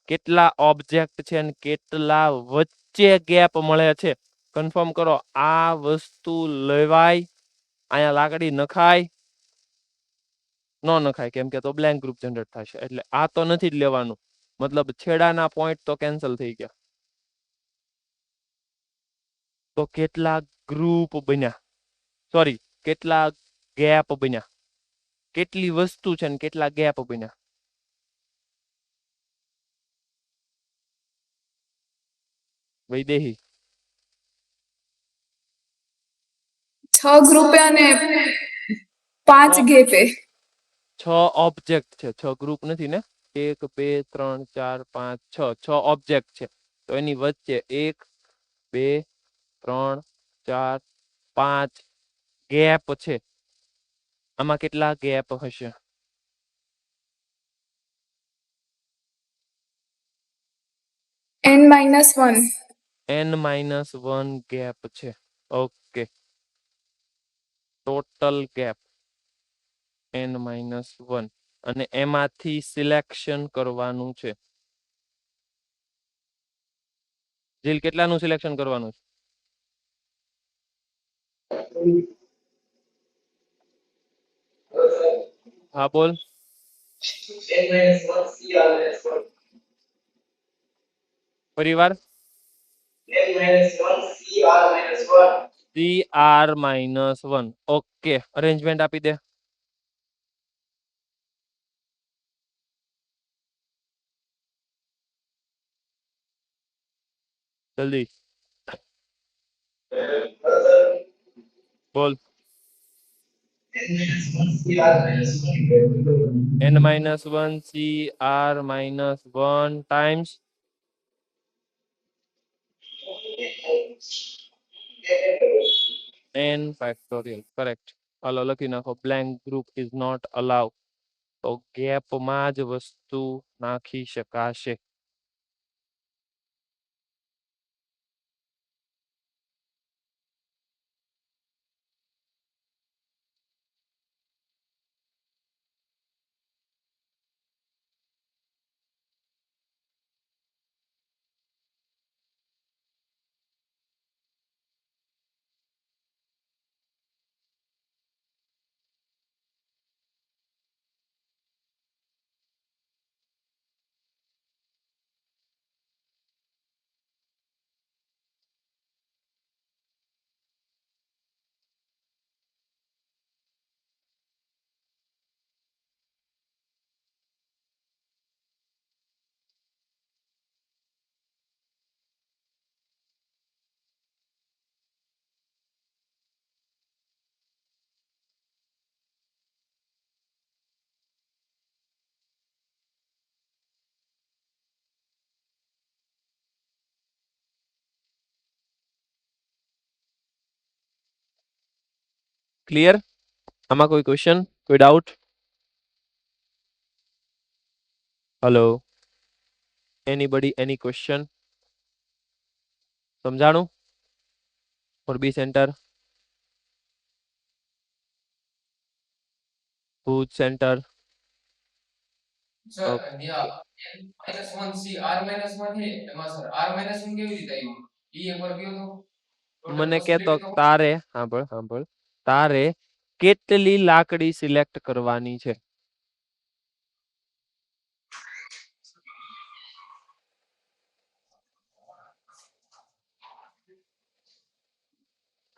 કેટલા ઓબ્જેક્ટ છે અને કેટલા વચ્ચે ગેપ મળે છે કન્ફર્મ કરો. આ વસ્તુ લેવાય, અહીંયા લાકડી નખાય? ન નખાય, કેમ કે તો બ્લેન્ક ગ્રુપ જનરેટ થશે. એટલે આ તો નથી જ લેવાનું, મતલબ છેડાના પોઈન્ટ તો કેન્સલ થઈ ગયા. તો કેટલા ગ્રુપ બન્યા, સોરી કેટલા ગેપ બન્યા, કેટલી વસ્તુ છે ને કેટલા ગેપ બન્યા? વૈદેહી 6 ગ્રુપે અને 5 ગેપે. 6 ઓબ્જેક્ટ છે, 6 ગ્રુપ નથી ને. 1 2 3 4 5 6 6 ઓબ્જેક્ટ છે. તો એની વચ્ચે 1 2 3 4 5 ગેપ છે. આમાં કેટલા ગેપ હશે? n-1. n-1 ગેપ છે. ઓકે, ટોટલ ગેપ n-1 અને એમાંથી સિલેક્શન કરવાનું છે. જીલ કેટલાનું સિલેક્શન કરવાનું છે? હા બોલ. પરિવાર CR-1. ઓકે, અરેન્જમેન્ટ આપી દે. જલ્દી બોલ. n minus 1 c r minus 1 times n factorial. Correct. હાલો લખી નાખો blank group is not allowed. તો ગેપમાં જ વસ્તુ નાખી શકાશે. ક્લિયર? આમાં કોઈ ક્વેશ્ચન, કોઈ doubt? Hello, anybody, any question? સમજાણું? For B center, Bhuj center. Sir Okay. n-1 c r-1 છે એમાં સર r-1 કેવી રીતે આવ્યું ઈ એકવાર કહો તો ટોટલ મને કેતો પોસિબિલિટી તો તારે સાંભળ તારે કેટલી લાકડી સિલેક્ટ કરવાની છે?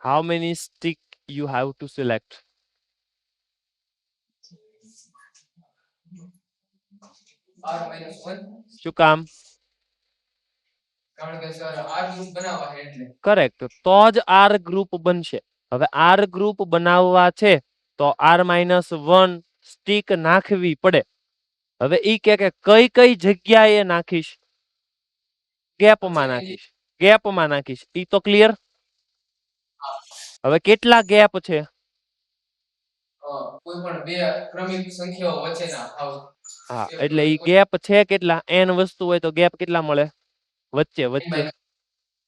How many stick you have to select? r-1 શું કામ? કારણ કે સર r ગ્રુપ બનાવવા છે એટલે કરેક્ટ. તો જ આર ગ્રુપ બનશે. હવે આર ગ્રુપ બનાવવા છે તો r-1 સ્ટીક નાખવી પડે. હવે ઈ કે કઈ કઈ જગ્યાએ નાખીશ? ગેપમાં નાખીશ. ગેપમાં નાખીશ. ઈ તો ક્લિયર? હવે કેટલા ગેપ છે? કોઈ પણ બે ક્રમિક સંખ્યાઓ વચ્ચેના થાવ હા, એટલે ઈ ગેપ છે કેટલા? n વસ્તુ હોય તો ગેપ કેટલા મળે? વચ્ચે વચ્ચે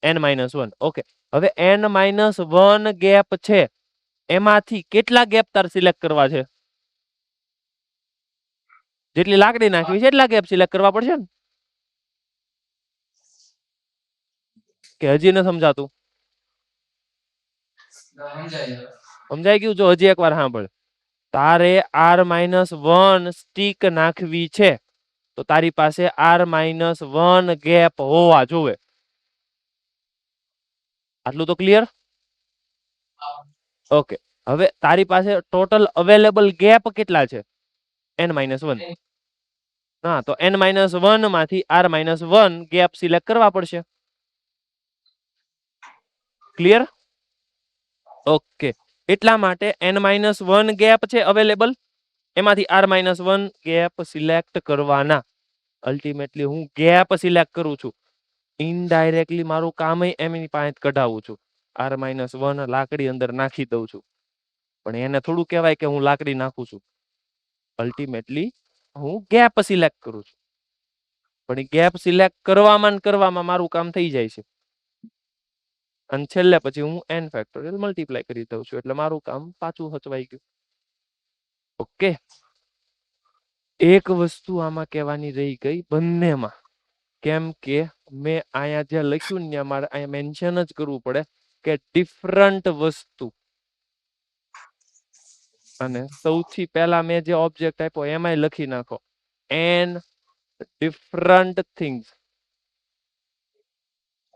n-1. ઓકે, હવે n-1 ગેપ છે એમાંથી કેટલા ગેપ તાર સિલેક્ટ કરવા છે? જેટલી લાકડી નાખવી છે એટલા ગેપ સિલેક્ટ કરવા પડશે ને? કે હજી ન સમજાતું? સમજાઈ ગયું? જો હજી એકવાર સાંભળ. તારે r-1 સ્ટીક નાખવી છે તો તારી પાસે r-1 ગેપ હોવા જોવે. આટલું તો ક્લિયર? ઓકે, હવે તારી પાસે ટોટલ અવેલેબલ ગેપ કેટલા છે? n-1. હા, તો n-1 માંથી r-1 ગેપ સિલેક્ટ કરવા પડશે. ક્લિયર? ઓકે, એટલા માટે n-1 ગેપ છે અવેલેબલ, એમાંથી r-1 ગેપ સિલેક્ટ કરવાના. અલ્ટિમેટલી હું ગેપ સિલેક્ટ કરું છું. ઇનડાયરેક્ટલી મારું કામ એમની પાસે કઢાવું છું. r-1 લાકડી અંદર નાખી દઉં છું, પણ એને થોડું કહેવાય કે હું લાકડી નાખું છું. અલ્ટિમેટલી હું ગેપ સિલેક્ટ કરું છું, પણ એ ગેપ સિલેક્ટ કરવામાં મારું કામ થઈ જાય છે. અને છેલ્લે પછી હું n ફેક્ટોરિયલ મલ્ટીપ્લાય કરી દઉં છું, એટલે મારું કામ પાછું હચવાઈ ગયું. ઓકે, એક વસ્તુ આમાં કહેવાની રહી ગઈ બંનેમાં, કેમ કે મેં અહીંયા જે લખ્યું ને મારે અહીંયા મેન્શન જ કરવું પડે કે ડિફરન્ટ વસ્તુ. અને સૌથી પહેલા મેં જે ઓબ્જેક્ટ આપ્યો એમાંય લખી નાખો n ડિફરન્ટ થિંગ્સ.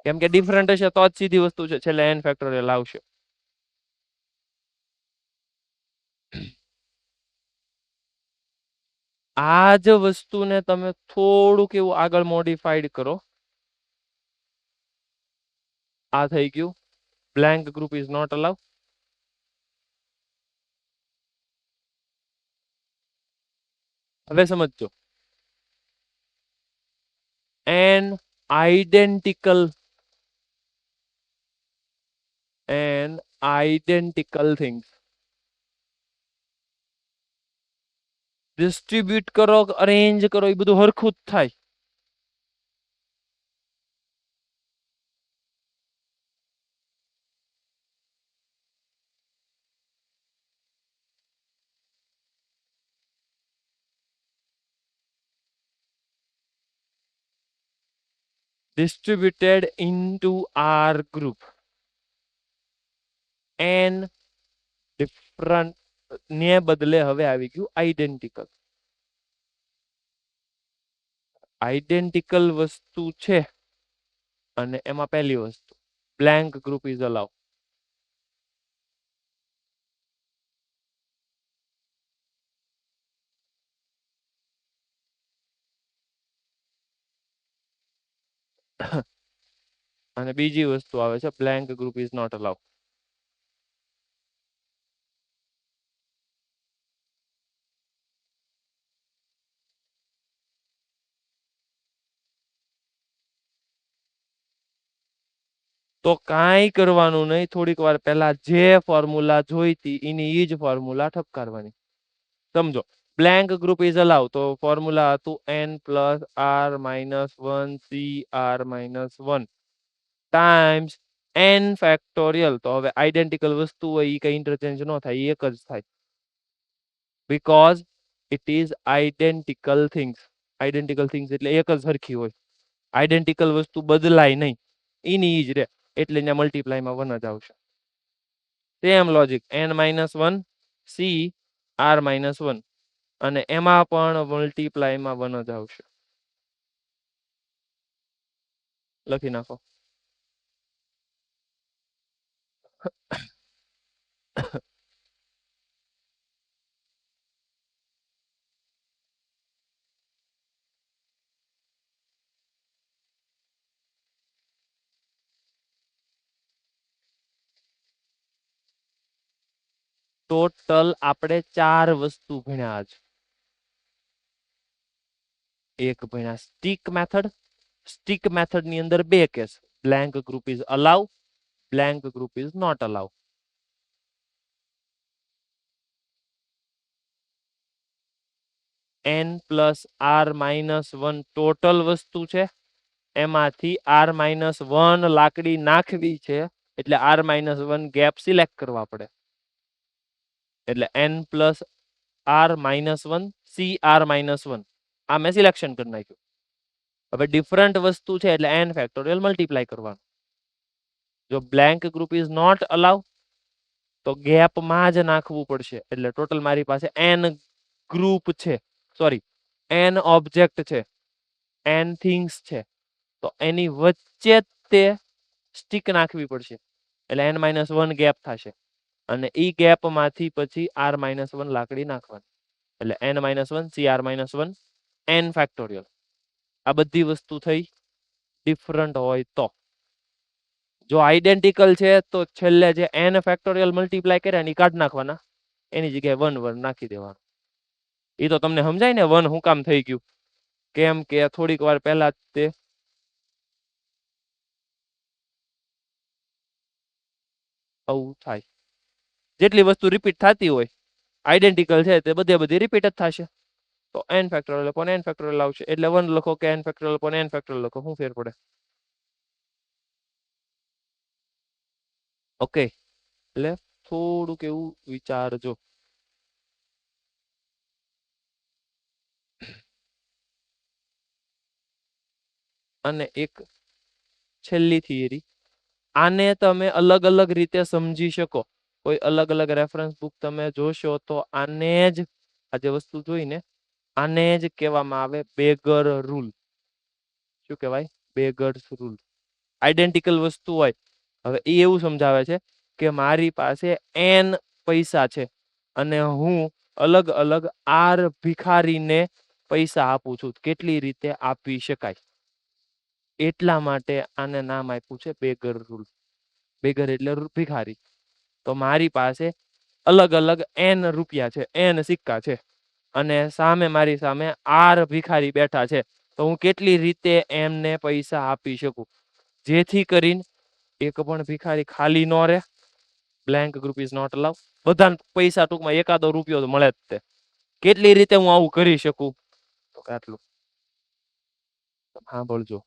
કેમ કે ડિફરન્ટ હશે તો જ સીધી વસ્તુ છે, છેલ્લે n ફેક્ટોરિયલ આવશે. આ જ વસ્તુને તમે થોડુંક એવું આગળ મોડિફાઈડ કરો. આ થઈ ગયું blank group is not allow. હવે સમજો, an identical things ડિસ્ટ્રીબ્યુટ કરો, અરેન્જ કરો, એ બધું હરખું જ થાય. distributed into R group and different ને બદલે હવે આવી ગયું આઈડેન્ટિકલ. આઈડેન્ટિકલ વસ્તુ છે અને એમાં પહેલી વસ્તુ બ્લેન્ક ગ્રુપ ઇઝ અલાઉ. અને બીજી વસ્તુ આવે છે blank group is not allow. તો કાંઈ કરવાનું નહીં, થોડીક વાર પહેલા જે ફોર્મ્યુલા જોઈતી એની ઈ જ ફોર્મ્યુલા ઠપકારવાની. સમજો, બ્લેન્ક ગ્રુપ ઇઝ અલાઉ તો ફોર્મ્યુલા હતું n plus r minus 1 cr minus 1 times n factorial. તો હવે આઈડેન્ટિકલ વસ્તુ હોય એ કઈ ઇન્ટરચેન્જ ન થાય, એ એક જ થાય, because it is identical things. Identical things એટલે એક જ સરખી હોય, આઈડેન્ટિકલ વસ્તુ બદલાય નહીં, એની ઈ જ રે, એટલે અહીંયા મલ્ટીપ્લાયમાં 1 જ આવશે. Same logic n minus 1 c r minus 1 અને એમાં પણ મલ્ટીપ્લાયમાં 1 જ આવશે. લખી નાખો. ટોટલ આપણે 4 વસ્તુ ભણ્યા આજ. એક ભણ્યા સ્ટીક મેથડ. સ્ટીક મેથડ ની અંદર બે case, blank group is allow, blank group is not allow. n plus r minus 1 total વસ્તુ છે, એમાંથી r માઇનસ 1 લાકડી નાખવી છે, એટલે r માઇનસ 1 ગેપ સિલેક્ટ કરવા પડે, એટલે n plus r minus 1 c r minus 1 આ મેં સિલેક્શન કરી નાખ્યું. હવે ડિફરન્ટ વસ્તુ છે એટલે n ફેક્ટોરિયલ મલ્ટીપ્લાય કરવાનું. જો blank group is not allow તો ગેપમાં જ નાખવું પડશે, એટલે ટોટલ મારી પાસે n ગ્રુપ છે, સોરી n ઓબ્જેક્ટ છે, n થિંગ્સ છે, તો એની વચ્ચે તે સ્ટીક નાખવી પડશે, એટલે n માઇનસ 1 ગેપ થશે, અને ઈ ગેપમાંથી પછી r માઇનસ 1 લાકડી નાખવાની, એટલે n minus 1 cr minus 1 n factorial. આ બધી વસ્તુ થઈ ડિફરન્ટ હોય તો. જો આઈડેન્ટિકલ છે તો છેલ્લે જે n ફેક્ટોરિયલ મલ્ટીપ્લાય કર્યા ને કાઢ નાખવાના, એની જગ્યાએ 1 1 નાખી દેવાનું. એ તો તમને સમજાય ને 1 હું કામ થઈ ગયું, કેમ કે થોડીક વાર પહેલા તે આવું થાય. જેટલી વસ્તુ રિપીટ થતી હોય આઈડેન્ટિકલ છે તે બધી રિપીટ જ થશે, તો n factorial upon n factorial આવશે, એટલે 1 લખો કે n factorial upon n factorial લખો, શું ફેર પડે? ઓકે, એટલે થોડુંક એવું વિચારજો. અને એક છેલ્લી થિયરી, આને તમે અલગ અલગ રીતે સમજી શકો. કોઈ અલગ અલગ રેફરન્સ બુક તમે જોશો તો આને જ, આ જે વસ્તુ જોઈને આને જ કહેવામાં આવે બેગર રૂલ. શું કહેવાય? બેગર્સ રૂલ. આઈડેન્ટિકલ વસ્તુ હોય, હવે એ એવું સમજાવે છે કે મારી પાસે n પૈસા છે અને હું અલગ અલગ r ભિખારીને પૈસા આપું છું, કેટલી રીતે આપી શકાય, એટલા માટે આને નામ આપ્યું છે બેગર રૂલ. બેગર એટલે ભિખારી. તો મારી પાસે અલગ અલગ n રૂપિયા છે, n સિક્કા છે, અને સામે મારી સામે આર ભિખારી બેઠા છે, તો હું કેટલી રીતે એમને પૈસા આપી શકું જેથી કરીને એક પણ ભિખારી ખાલી ન રહે. Blank group is not allow. બધા પૈસા ટૂંકમાં એકાદો રૂપિયો તો મળે જ તે. કેટલી રીતે હું આવું કરી શકું? તો કે આટલું. સાંભળજો,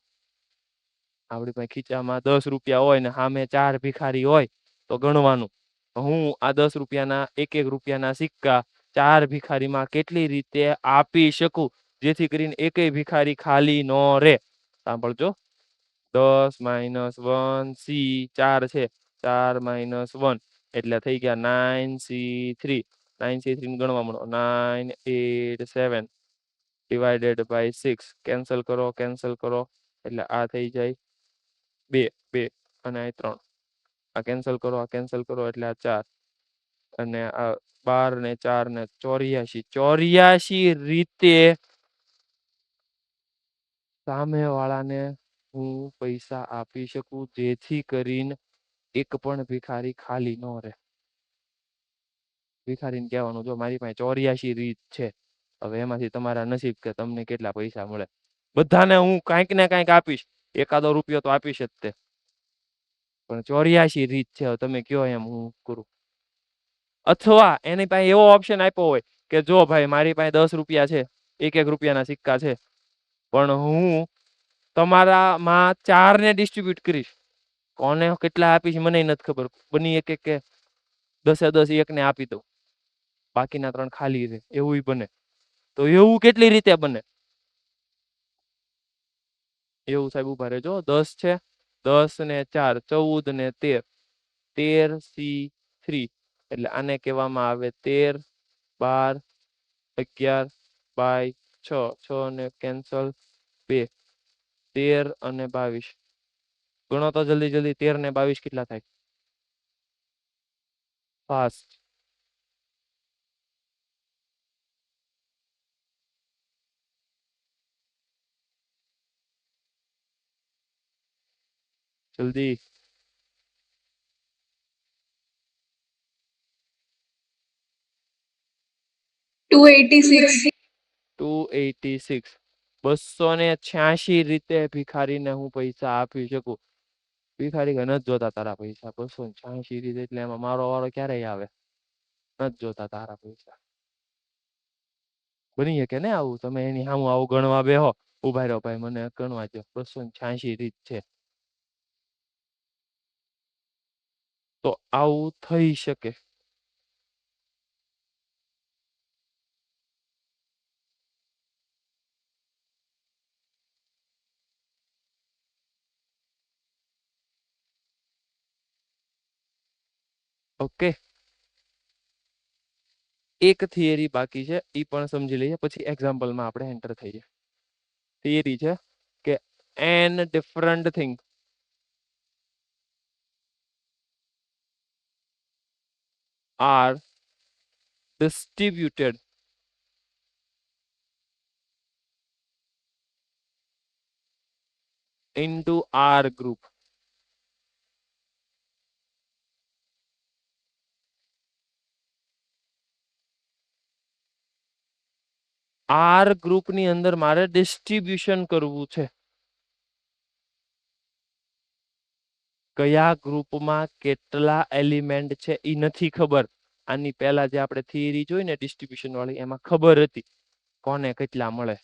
આપણી પાસે ખીચામાં 10 રૂપિયા હોય ને સામે 4 ભિખારી હોય તો ગણવાનું હું આ 10 રૂપિયાના એક રૂપિયાના સિક્કા 4 ભિખારીમાં કેટલી રીતે આપી શકું જેથી કરીને એકેય ભિખારી ખાલી ન રહે. સાંભળજો, 10 - 1 સી 4 છે, 4 - 1 એટલે થઈ ગયા 9c3. 9c3 ગણવા મળો, 9 8 7 ડિવાઇડેડ બાય 6. કેન્સલ કરો એટલે આ થઈ જાય 2 2 અને આ 3. આ કેન્સલ કરો એટલે આ 4 અને આ 12 ને 4 ને 84. 84 રીતે સામેવાળાને હું પૈસા આપી શકું જેથી કરીને એક પણ ભિખારી ખાલી ન રહે. ભિખારીને કહેવાનું, જો મારી પાસે 84 રીત છે, હવે એમાંથી તમારા નસીબ કે તમને કેટલા પૈસા મળે. બધાને હું કાંઈક ને કાંઈક આપીશ, એકાદો રૂપિયો તો આપીશ જ તે, પણ 84 રીત છે, તમે કયો એમ હું કરું. અથવા એની પાસે એવો ઓપ્શન આપ્યો હોય કે જો ભાઈ મારી પાસે 10 રૂપિયા છે, એક રૂપિયાના સિક્કા છે, પણ હું તમારામાં 4 ને ડિસ્ટ્રીબ્યુટ કરીશ. કોને કેટલા આપીશ મને નથી ખબર. બની એક કે 10 10 એકને આપી દઉં, બાકીના 3 ખાલી રહે, એવું બને. તો એવું કેટલી રીતે બને? એવું સાહેબ ઉભા રહેજો. 10 છે, 10 ને 4 14 ને 13, 13c3 એટલે આને કહેવામાં આવે 13 12 11 બાય 6. 6 ને કેન્સલ 2, 13 અને 22. ગણો તો જલ્દી 13 ને 22 કેટલા થાય? ફાસ્ટ. જલ્દી. 286. 286. 286 રીતે ભિખારીને હું પૈસા આપી શકું. ભિખારી કે નથી જોતા તારા પૈસા. 286 રીતે એટલે એમાં મારો વારો ક્યારેય આવે? નથી જોતા તારા પૈસા. બની શકે ને આવું? તમે એની સામું આવું ગણવા બેહો, ઉભા રહ્યો ભાઈ મને ગણવા દો, 286 રીત છે, તો આવું થઈ શકે. ઓકે, એક થિયરી બાકી છે, એ પણ સમજી લઈએ પછી એક્ઝામ્પલમાં આપણે એન્ટર થઈએ. થિયરી છે કે n different thing are distributed into R group. R ગ્રુપની અંદર મારે ડિસ્ટ્રીબ્યુશન કરવું છે. કયા ગ્રુપમાં કેટલા એલિમેન્ટ છે એ નથી ખબર. આની પહેલા જે આપણે થિયરી જોઈ ને ડિસ્ટ્રીબ્યુશન વાળી, એમાં ખબર હતી કોને કેટલા મળે.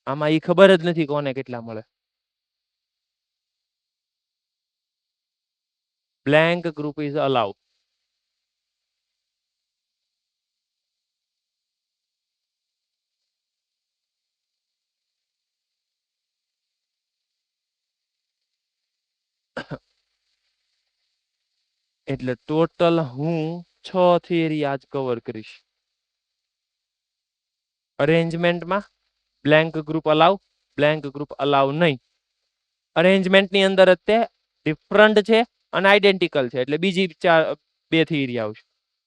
આમાં એ ખબર જ નથી કોને કેટલા મળે. Blank group is allowed. એટલે ટોટલ હું 6 થિયરી આજ કવર કરીશ. અરેન્જમેન્ટમાં blank group allow, blank group allow નહીં. અરેન્જમેન્ટની અંદર જ તે ડિફરન્ટ છે અને આઈડેન્ટિકલ છે, એટલે બીજી 2 થિયરી આવશે.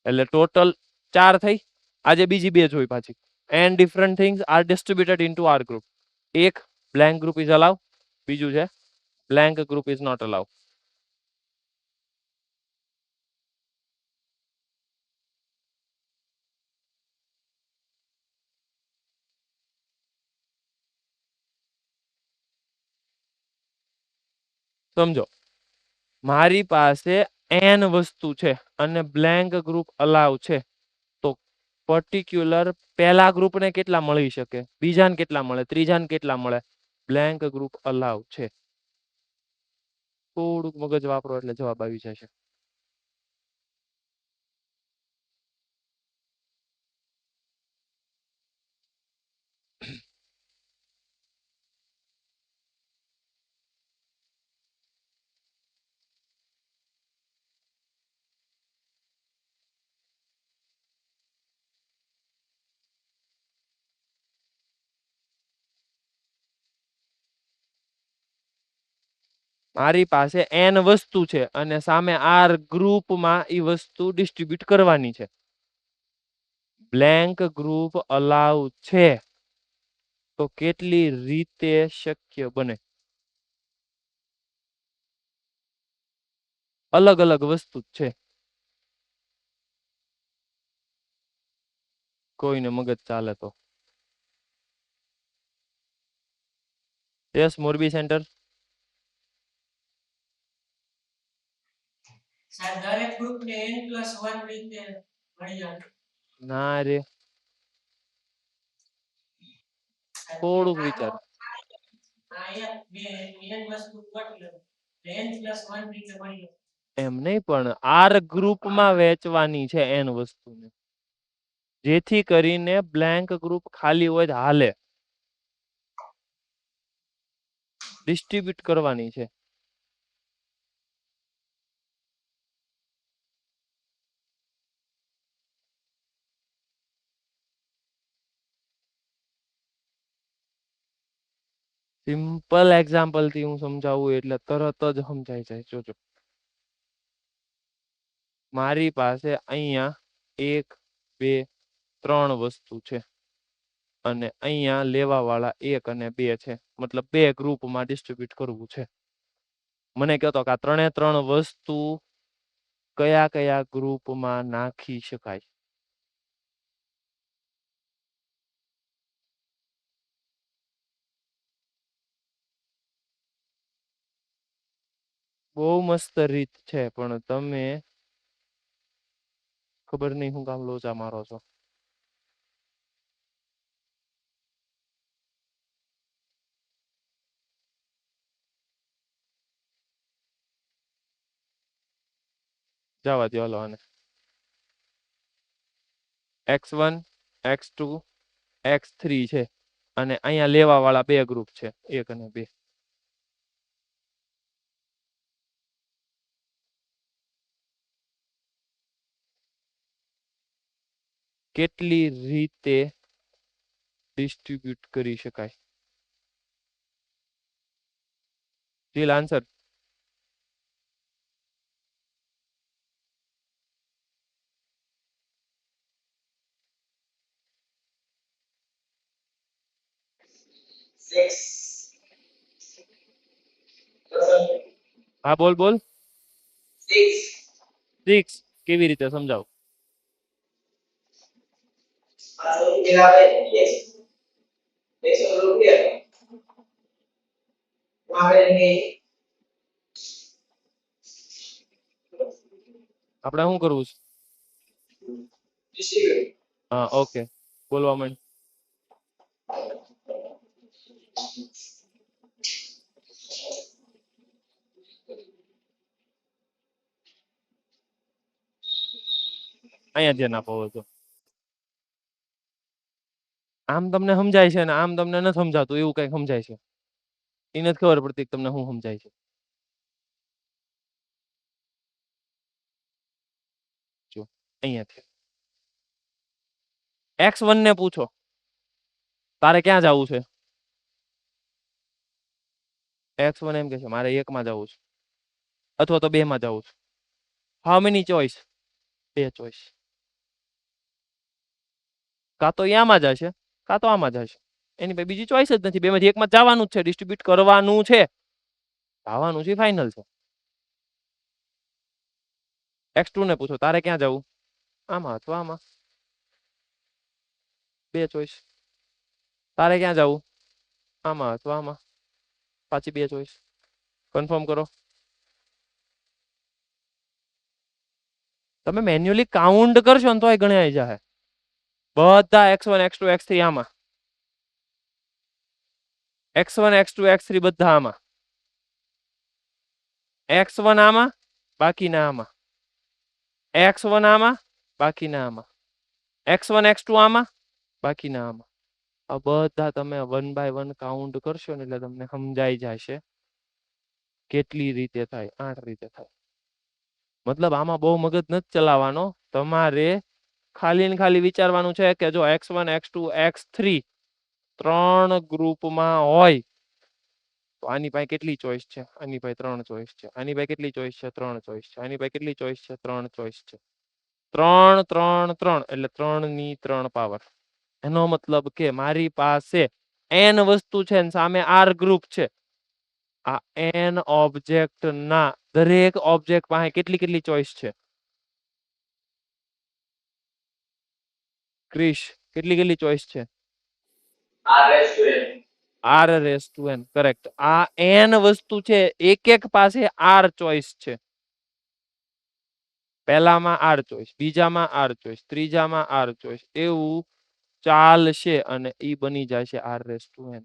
એટલે ટોટલ 4 થઈ. આજે બીજી 2 જોઈ પાછી. And different things are distributed into R group. એક બ્લેન્ક ગ્રુપ ઇઝ અલાવ, બીજું છે blank group is not allow. સમજો, મારી પાસે n વસ્તુ છે અને બ્લેન્ક ગ્રુપ અલાવ છે, તો પર્ટિક્યુલર પહેલા ગ્રુપને કેટલા મળી શકે, બીજાને કેટલા મળે, ત્રીજાને કેટલા મળે? બ્લેન્ક ગ્રુપ અલાવ છે. થોડુંક મગજ વાપરો એટલે જવાબ આવી જશે. મારી પાસે n વસ્તુ છે અને સામે r ગ્રુપમાં એ વસ્તુ ડિસ્ટ્રીબ્યુટ કરવાની છે. બ્લેન્ક ગ્રુપ અલાવ છે તો કેટલી રીતે શક્ય બને? અલગ અલગ વસ્તુ જ છે. કોઈને મગજ ચાલે તો. Yes, Morbi centre. દરેક ગ્રુપને n+1 રીતે મળી જાય. ના રે, થોડુંક વિચાર. આ એક બે n વસ્તુ કેટલી n+1 રીતે મળી જાય. એમ નહીં, પણ r ગ્રુપમાં વેચવાની છે n વસ્તુને, જેથી કરીને બ્લેન્ક ગ્રુપ ખાલી હોય તો હાલે. ડિસ્ટ્રીબ્યુટ કરવાની છે. સિમ્પલ એક્ઝામ્પલ થી હું સમજાવું એટલે તરત જ સમજાઈ જાય. જોજો, મારી પાસે અહીંયા 1 2 3 વસ્તુ છે અને અહીંયા લેવા વાળા 1 અને 2 છે, મતલબ 2 ગ્રુપમાં ડિસ્ટ્રીબ્યુટ કરવું છે. મને કહો તો કે આ 3 વસ્તુ કયા કયા ગ્રુપમાં નાખી શકાય? બહુ મસ્ત રીત છે, પણ તમે ખબર નહીં હું કામ લોચા મારો છો. જવા દો, હાલો આને. x1 x2 x3 છે અને અહીંયા લેવા વાળા 2 ગ્રુપ છે, 1 અને 2. કેટલી રીતે ડિસ્ટ્રીબ્યુટ કરી શકાય? જીલ, આન્સર. હા, બોલ બોલ. 6 કેવી રીતે સમજાવ? આપણે શું કરવું છે? હા, ઓકે, બોલવા માંડ. અહીંયા ધ્યાન આપો તો. આમ તમને સમજાય છે ને આમ તમને ન સમજાતું એવું કઈ સમજાય છે. એ નથી ખબર પડતી કે તમને શું સમજાય છે. જો અહીંયાથી x1 ને પૂછો તારે ક્યાં જવું છે? x1 એમ કે છે મારે 1 માં જવું છે અથવા તો 2 માં જવું છે. How many choice? 2 ચોઈસ. કાં તો આમાં જશે કાં તો આમાં જશે, એની પાસે બીજી ચોઈસ જ નથી. 2 માંથી 1 માં જવાનું જ છે, ડિસ્ટ્રીબ્યુટ કરવાનું છે, જવાનું છે, ફાઇનલ છે. x2 ને પૂછો તારે ક્યાં જવું? આમાં અથવા આમાં. 2 ચોઈસ. તારે ક્યાં જવું? આમાં અથવા આમાં. પાછી 2 ચોઈસ. કન્ફર્મ કરો. તમે મેન્યુઅલી કાઉન્ટ કરશો ને તોય ગણાઈ જાય બધા x1 x2 x3 આમાં, x1 x2 x3 બધા આમાં, x1 આમાં બાકીના આમાં, x1 આમાં બાકીના આમાં, x1 x2 આમાં બાકીના આમાં. આ બધા તમે 1 બાય 1 કાઉન્ટ કરશો ને એટલે તમને સમજાઈ જશે કેટલી રીતે થાય. 8 રીતે થાય. મતલબ આમાં બહુ મગજ નથી ચલાવવાનો, તમારે ખાલી ને ખાલી વિચારવાનું છે કે જો x1 x2 x3 ત્રણ ગ્રુપમાં હોય તો આની પાસે કેટલી ચોઈસ છે, આની પાસે 3 ચોઈસ છે, આની પાસે કેટલી ચોઈસ છે, 3 ચોઈસ છે, આની પાસે કેટલી ચોઈસ છે, 3 ચોઈસ છે. 3 3 3 એટલે 3 ની 3 પાવર. એનો મતલબ કે મારી પાસે n વસ્તુ છે ને સામે r ગ્રુપ છે. આ n ઓબ્જેક્ટ ના દરેક ઓબ્જેક્ટ પાસે કેટલી કેટલી ચોઈસ છે? ક્રિશ, કેટલી કેટલી ચોઈસ છે? r raise to n. Correct. આ n વસ્તુ છે, એક એક પાસે r ચોઈસ છે. પહેલામાં r ચોઈસ, બીજામાં r ચોઈસ, ત્રીજામાં r ચોઈસ, એવું ચાલશે અને ઈ બની જશે r રેસ ટુ n.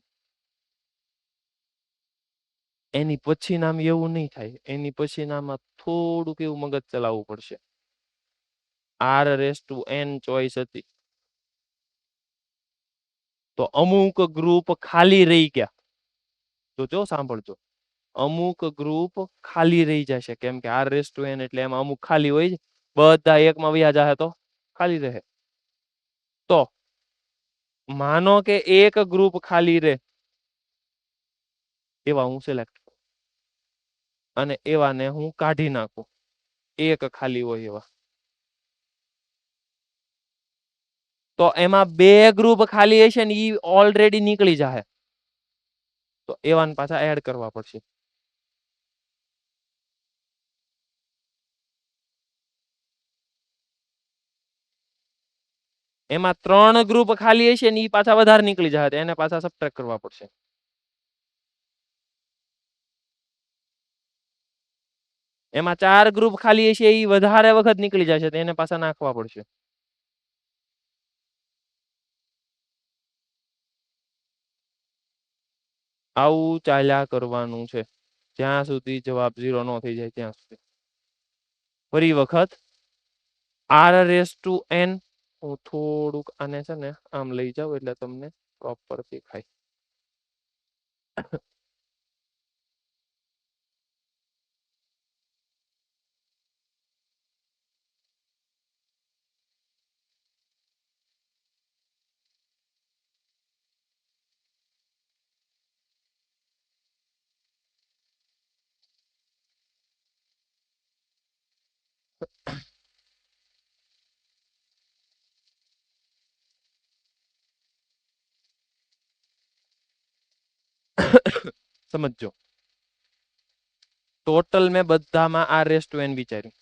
એની પછી નામ એવું નહીં થાય, એની પછી નામાં થોડુંક એવું મગજ ચલાવવું પડશે. r raise to n choice હતી તો અમુક ગ્રુપ ખાલી રહી ગયા. તો જો સાંભળજો, અમુક ગ્રુપ ખાલી રહી જશે કેમ કે r રેસ ટુ n એટલે એમાં અમુક ખાલી હોય. બધા એકમાં વયા જાય તો ખાલી રહે. તો માનો કે એક ગ્રુપ ખાલી રહે, એવા હું સિલેક્ટ કરું અને એવાને હું કાઢી નાખું. એક ખાલી હોય એવા. તો એમાં બે ગ્રુપ ખાલી હશે ને ઈ ઓલરેડી નીકળી જાય. તો એવાને પાછા એડ કરવા પડશે. એમાં 3 ગ્રુપ ખાલી હશે ને ઈ પાછા વધારે નીકળી જાય, એને પાછા સબટ્રેક્ટ કરવા પડશે. એમાં 4 ગ્રુપ ખાલી હશે ઈ વધારે વખત નીકળી જશે તો એને પાછા નાખવા પડશે. આવું ચાલ્યા કરવાનું છે જ્યાં સુધી જવાબ 0 ન થઈ જાય ત્યાં સુધી. ફરી વખત r રેસ ટુ n. હું થોડુંક આને છે ને આમ લઈ જાઉં એટલે તમને પ્રોપર દેખાય. સમજો, ટોટલ મેં બધામાં r રેસ ટુ n વિચાર્યું.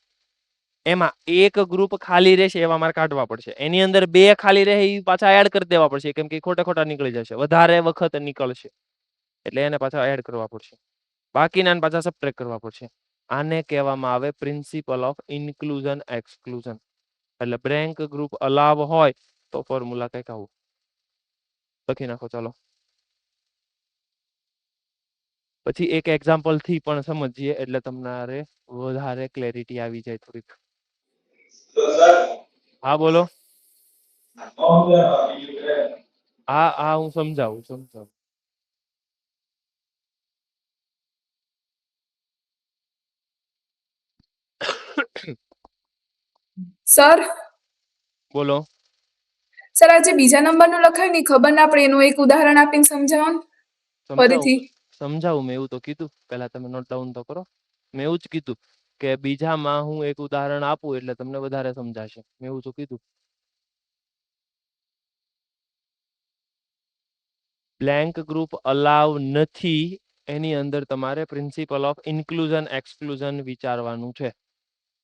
એમાં એક ગ્રુપ ખાલી રહેશે એવા મારે કાઢવા પડશે. એની અંદર 2 ખાલી રહે એ પાછા એડ કરી દેવા પડશે કેમ કે ખોટા ખોટા નીકળી જશે, વધારે વખત નીકળશે એટલે એને પાછા એડ કરવા પડશે. બાકીના પાછા સબટ્રેક્ટ કરવા પડશે. આને કહેવામાં આવે પ્રિન્સિપલ ઓફ ઇન્ક્લુઝન એક્સક્લુઝન. એટલે બ્લેન્ક ગ્રુપ અલાવ હોય તો ફોર્મ્યુલા કંઈક આવું લખી નાખો. ચાલો પછી એક એક્ઝામ્પલ થી પણ સમજીએ એટલે તમારે વધારે ક્લેરિટી આવી જાય થોડીક. હા બોલો. હા હા હું સમજાવું. સર બોલો. સર આ જે બીજા નંબરનું લખાય ને ખબર ના પડે, એનું એક ઉદાહરણ આપીને સમજાવો ને ફરીથી. સમજાવું મેં એવું તો કીધું. પહેલા તમે નોટ ડાઉન તો કરો. મેં એવું જ કીધું કે બીજામાં હું એક ઉદાહરણ આપું એટલે તમને વધારે સમજાશે. મેં એવું તો કીધું. બ્લેન્ક ગ્રુપ અલાવ નથી એની અંદર તમારે પ્રિન્સિપલ ઓફ ઇન્ક્લુઝન એક્સક્લુઝન વિચારવાનું છે.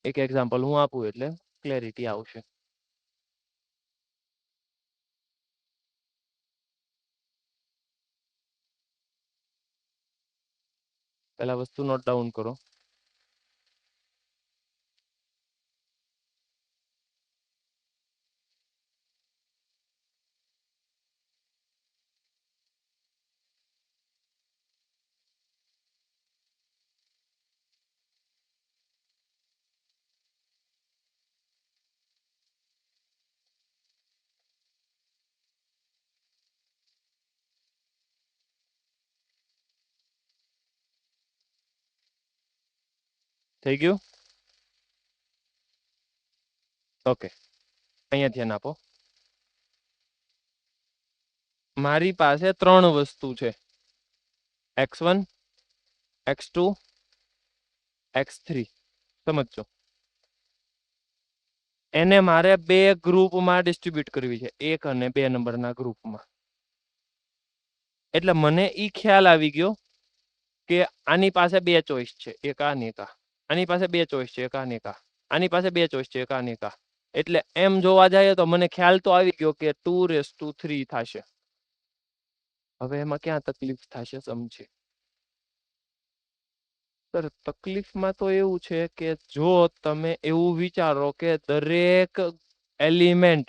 એક એક્ઝામ્પલ હું આપું એટલે ક્લેરિટી આવશે. પહેલા વસ્તુ નોટ ડાઉન કરો. થઈ ગયું? ઓકે, અહીંયા ધ્યાન આપો. મારી પાસે 3 વસ્તુ છે, x1 x2 x3. સમજજો, એને મારે 2 ગ્રુપમાં ડિસ્ટ્રીબ્યુટ કરવી છે, 1 અને 2 નંબરના ગ્રુપમાં. એટલે મને ઈ ખ્યાલ આવી ગયો કે આની પાસે 2 ચોઈસ છે, એક આ ને એક આ. આની પાસે 2 ચોઈસ છે, એક આ ને એક આ. આની પાસે 2 ચોઈસ છે, એક આ ને એક આ. એટલે એમ જોવા જાય તો મને ખ્યાલ તો આવી ગયો કે 2�3 થશે. હવે એમાં ક્યાં તકલીફ થશે સમજે. સર તકલીફમાં તો એવું છે કે જો તમે એવું વિચારો કે દરેક એલિમેન્ટ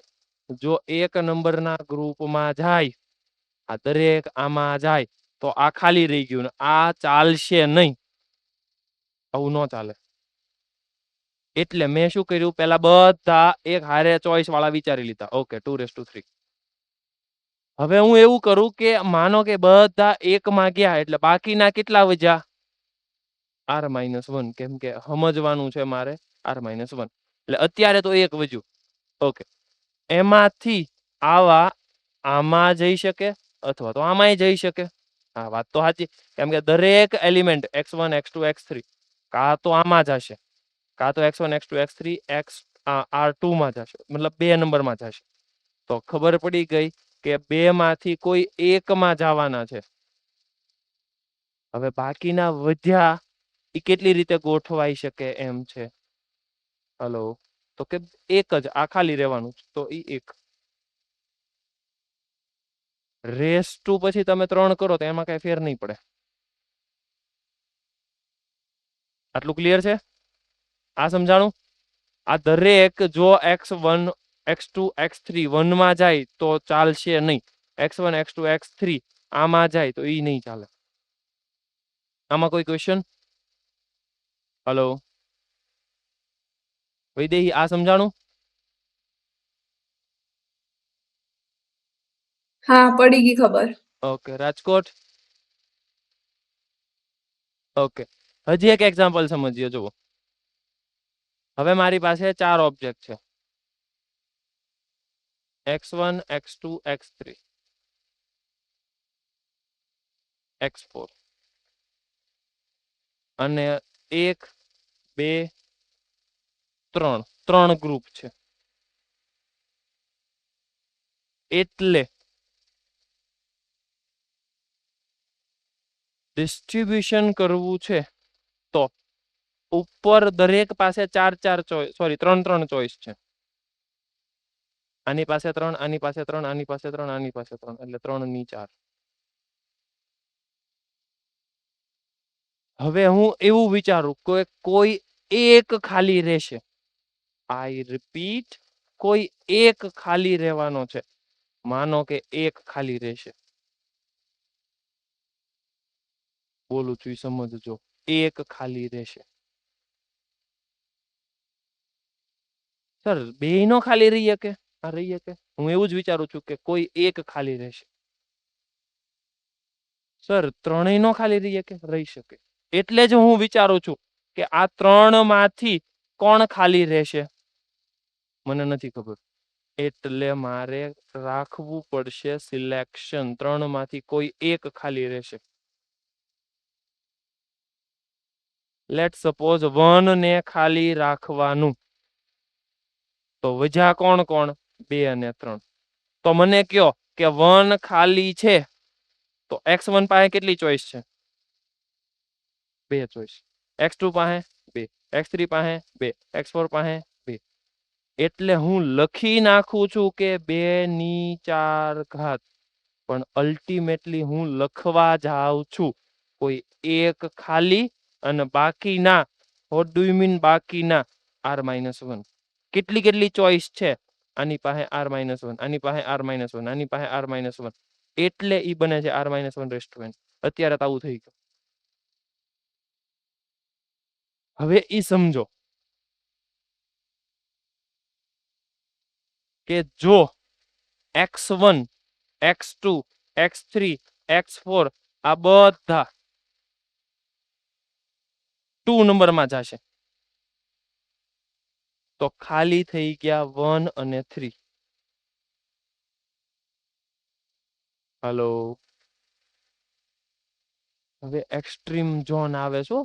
જો 1 નંબરના ગ્રુપમાં જાય, આ દરેક આમાં જાય તો આ ખાલી રહી ગયું ને આ ચાલશે નહીં. આવું ન ચાલે. એટલે મેં શું કર્યું, પેલા બધા એક હારે ચોઈસ વાળા વિચારી લીધા. ઓકે, 2�3. હવે હું એવું કરું કે માનો કે બધા 1 માં ગયા એટલે બાકીના કેટલા વધ્યા? r-1. કેમ કે સમજવાનું છે મારે r-1. એટલે અત્યારે તો 1 વધ્યું. ઓકે, એમાંથી આવા આમાં જઈ શકે અથવા તો આમાંય જઈ શકે. હા, વાત તો સાચી. કેમ કે દરેક એલિમેન્ટ x1 x2 x3 કાં તો આમાં જશે, કાં તો x1 x2 x3 r2 માં જશે, મતલબ 2 નંબરમાં જશે. તો ખબર પડી ગઈ કે 2 માંથી કોઈ 1 માં જવાના છે. હવે બાકીના વધ્યા એ કેટલી રીતે ગોઠવાઈ શકે એમ છે? હલો, તો કે 1 જ આ ખાલી રહેવાનું છે, તો ઈ 1 રેસ ટુ પછી તમે 3 કરો તો એમાં કઈ ફેર નહીં પડે. આટલું ક્લિયર છે? આ સમજાણું? આ દરેક જો x1 x2 x3 1 માં જાય તો ચાલશે નહીં. x1 x2 x3 આમાં જાય તો ઈ નહીં ચાલે. આમાં કોઈ ક્વેશ્ચન? હલો વૈદેહી, આ સમજાણું? હા, પડી ગઈ ખબર. ઓકે, રાજકોટ. ઓકે, હજી એક એક્ઝામ્પલ સમજીએ. જુઓ, હવે મારી પાસે 4 ઓબ્જેક્ટ છે, x1 x2 x3 x4 અને 1 2 3 ગ્રુપ છે. એટલે ડિસ્ટ્રીબ્યુશન કરવું છે તો ઉપર દરેક પાસે 4 ચોઈસ, સોરી 3 ચોઈસ છે. આની પાસે 3, આની પાસે 3, આની પાસે 3, આની પાસે 3, એટલે 3 ની 4. હવે હું એવું વિચારું કે કોઈ 1 ખાલી રહેશે. આઈ રિપીટ, કોઈ 1 ખાલી રહેવાનો છે. માનો કે 1 ખાલી રહેશે. બોલું છું સમજજો, 1 ખાલી રહેશે. સર 2 નો ખાલી રહી શકે? આ રહી શકે. હું એવું જ વિચારું છું કે કોઈ 1 ખાલી રહેશે. સર 3 નો ખાલી રહી શકે? રહી શકે. એટલે જ હું વિચારું છું કે આ 3 માંથી કોણ ખાલી રહેશે? મને નથી ખબર. એટલે મારે રાખવું પડશે સિલેક્શન. 3 માંથી કોઈ 1 ખાલી રહેશે. લેટ સપોઝ 1 ને ખાલી રાખવાનું. તો વજા કોણ કોણ? 2 અને 3. તો મને કયો કે 1 ખાલી છે તો x1 પાસે કેટલી ચોઈસ છે? 2 ચોઈસ. x2 પાસે 2, x3 પાસે 2, x4 પાસે 2. એટલે હું લખી નાખું છું કે 2 ની 4 ઘાત, પણ અલ્ટિમેટલી હું લખવા જાઉં છું કોઈ 1 ખાલી અને બાકીના, વોટ ડુ યુ મીન બાકીના? r-1. કેટલી ચોઈસ છે? આની પાસે r-1, આની પાસે r-1, આની પાસે r-1. એટલે ઈ બને છે r-1 અત્યારે તો આવું થઈ ગયું. હવે ઈ સમજો કે જો x1 x2 x3 x4 આ બધા 2 નંબરમાં જશે. તો ખાલી થઈ ગયા 1 અને 3. હાલો, હવે એક્સ્ટ્રીમ ઝોન આવે છો,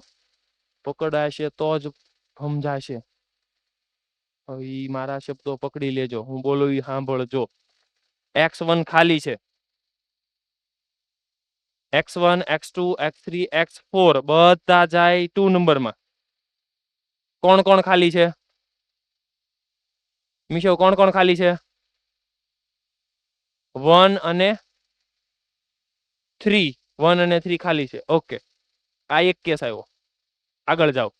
પકડાશે તો જ સમજાશે. હવે ઈ મારા શબ્દો પકડી લેજો, હું બોલું ઈ સાંભળજો. x1 ખાલી છે, x1 x2 x3 x4 બધા જાય 2 નંબરમાં. કોણ કોણ ખાલી છે? મિશો, કોણ કોણ ખાલી છે? 1 અને 3. 1 અને 3 ખાલી છે. ઓકે, આ એક કેસ આવ્યો. આગળ જાઓ.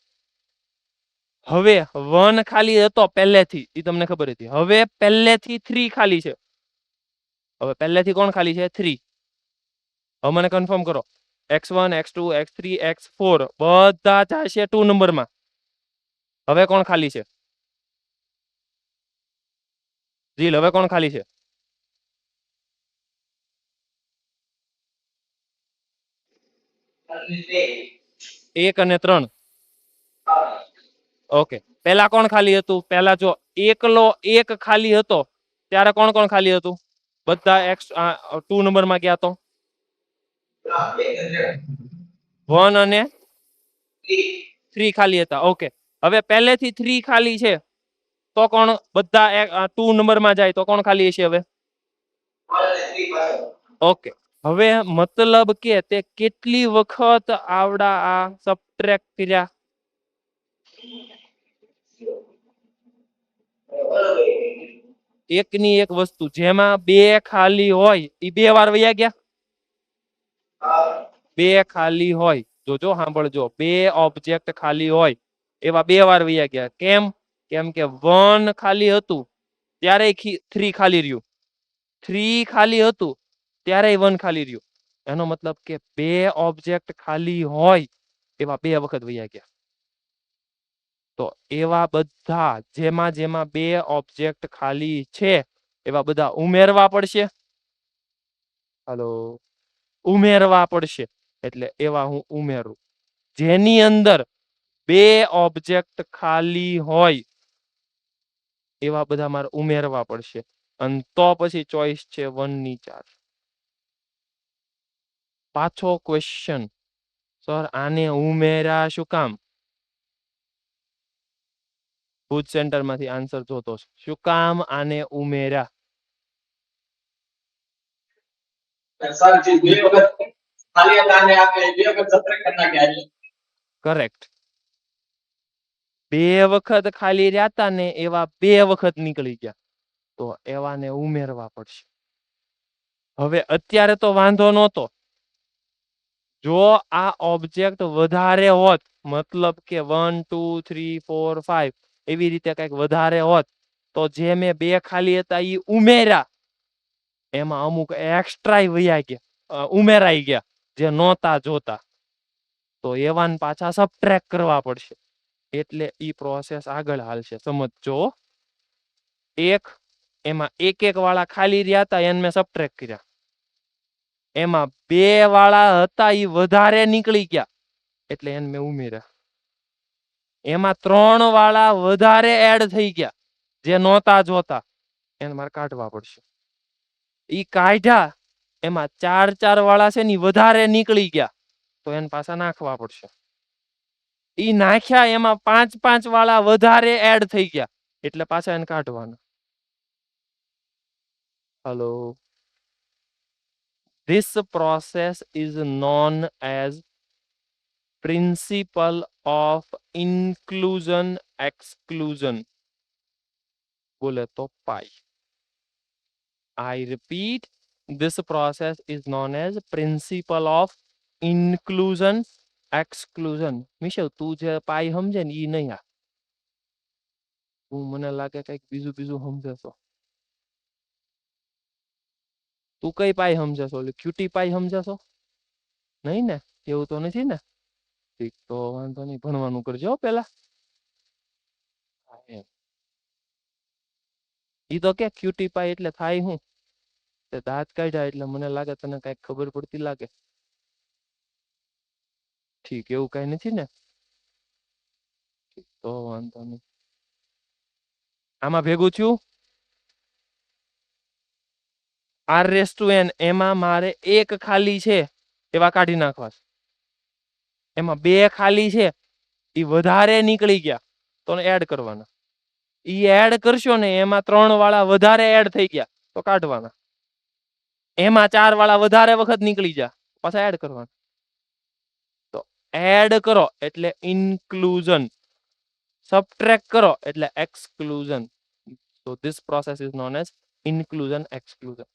હવે 1 ખાલી હતો પહેલેથી, એ તમને ખબર હતી. હવે પહેલેથી 3 ખાલી છે. હવે પહેલેથી કોણ ખાલી છે? 3. હવે મને કન્ફર્મ કરો. x1 x2 x3 x4 બધા જશે 2 નંબરમાં. હવે કોણ ખાલી છે? જીલ, હવે કોણ ખાલી છે? 1 અને 3. ઓકે, પહેલા કોણ ખાલી હતું? પહેલા જો એકલો 1 ખાલી હતો ત્યારે કોણ કોણ ખાલી હતું? બધા x 2 નંબરમાં ગયા તો 1 અને 3 ખાલી હતા. ઓકે, હવે પહેલેથી 3 ખાલી છે તો કોણ બધા 2 નંબરમાં જાય તો કોણ ખાલી હશે હવે? ઓકે, હવે મતલબ કે તે કેટલી વખત આવડા આ સબટ્રેક્ટ કર્યા? એકની એક વસ્તુ જેમાં 2 ખાલી હોય એ 2 વાર વયા ગયા. 2 ખાલી હોય, જોજો સાંભળજો, 2 ઓબ્જેક્ટ ખાલી હોય એવા 2 વાર વયા ગયા. કેમ? કેમ કે 1 ખાલી હતું ત્યારે 3 ખાલી રહ્યું, 3 ખાલી હતું ત્યારે 1 ખાલી રહ્યું. એનો મતલબ કે 2 ઓબ્જેક્ટ ખાલી હોય એવા 2 વખત વયા ગયા. તો એવા બધા જેમાં 2 ઓબ્જેક્ટ ખાલી છે એવા બધા ઉમેરવા પડશે. હાલો, ઉમેરવા પડશે. એટલે એવા હું ઉમેરું. જેની અંદર 2 ઓબ્જેક્ટ ખાલી હોય એવા બધા મારે ઉમેરવા પડશે. અને તો પછી ચોઈસ છે 1 ની 4. પાછો ક્વેશ્ચન, સર આને ઉમેર્યા શું કામ? ભુજ સેન્ટર માંથી આન્સર જોતો છે. શું કામ આને ઉમેર્યા? કરેક્ટ. 2 વખત ખાલી રહ્યા ને એવા 2 વખત નીકળી ગયા, તો એવાને ઉમેરવા પડશે. હવે અત્યારે તો વાંધો નહોતો. જો આ ઓબ્જેક્ટ વધારે હોત, મતલબ કે 1 2 3 4 5 એવી રીતે કંઈક વધારે હોત, તો જે મેં 2 ખાલી હતા એ ઉમેર્યા, એમાં અમુક એક્સ્ટ્રા વયા ગયા, ઉમેરાઈ ગયા જે નહોતા જોતા. તો એવાને પાછા સબટ્રેક્ટ કરવા પડશે. એટલે ઈ પ્રોસેસ આગળ હાલશે. સમજો. એમાં એક વાળા ખાલી રહ્યા હતા એને મેં સબટ્રેક્ટ કર્યા. એમાં 2 વાળા હતા એ વધારે નીકળી ગયા એટલે એને મેં ઉમેર્યા. એમાં 3 વાળા વધારે એડ થઈ ગયા જે નહોતા જોતા, એને મારે કાઢવા પડશે. ઈ કાઢ્યા, એમાં 4 વાળા છે ને વધારે નીકળી ગયા તો એને પાછા નાખવા પડશે. ઈ નાખ્યા, એમાં 5 વાળા વધારે એડ થઈ ગયા એટલે પાછા એને કાઢવાના. Hello. This process is known as principle of inclusion exclusion. બોલે તો પાઈ. I repeat, this process is known as principle of inclusion exclusion. Michelle, તું જે પાઈ સમજે ને ઈ નહીં. તું મને લાગે કઈક બીજું સમજે છો. તું કઈ પાઈ સમજે છો? ક્યુટી પાઈ સમજે છો? નહીં ને? એવું તો નથી ને? ઠીક, તો વાંધો નહીં, ભણવાનું કરજો પેલા. ઈ તો કે ક્યુટી પાઈ એટલે થાય હું? તે દાંત કાઢ્યા એટલે મને લાગે તને કઈક ખબર પડતી લાગે. ઠીક, એવું કઈ નથી ને? ઠીક, તો વાંધો નહીં. આમાં ભેગું થયું આર રેસ ટુ એન, એમાં મારે એક ખાલી છે એવા કાઢી નાખવા છે. એમાં બે ખાલી છે એ વધારે નીકળી ગયા તો એડ કરવાના. ઈ એડ કરશો ને એમાં 3 વાળા વધારે એડ થઈ ગયા તો કાઢવાના. એમાં 4 વાળા વધારે વખત નીકળી ગયા પાછા એડ કરવાના. તો એડ કરો એટલે ઇન્ક્લુઝન, સબટ્રેક્ટ કરો એટલે exclusion. So this process is known as inclusion exclusion.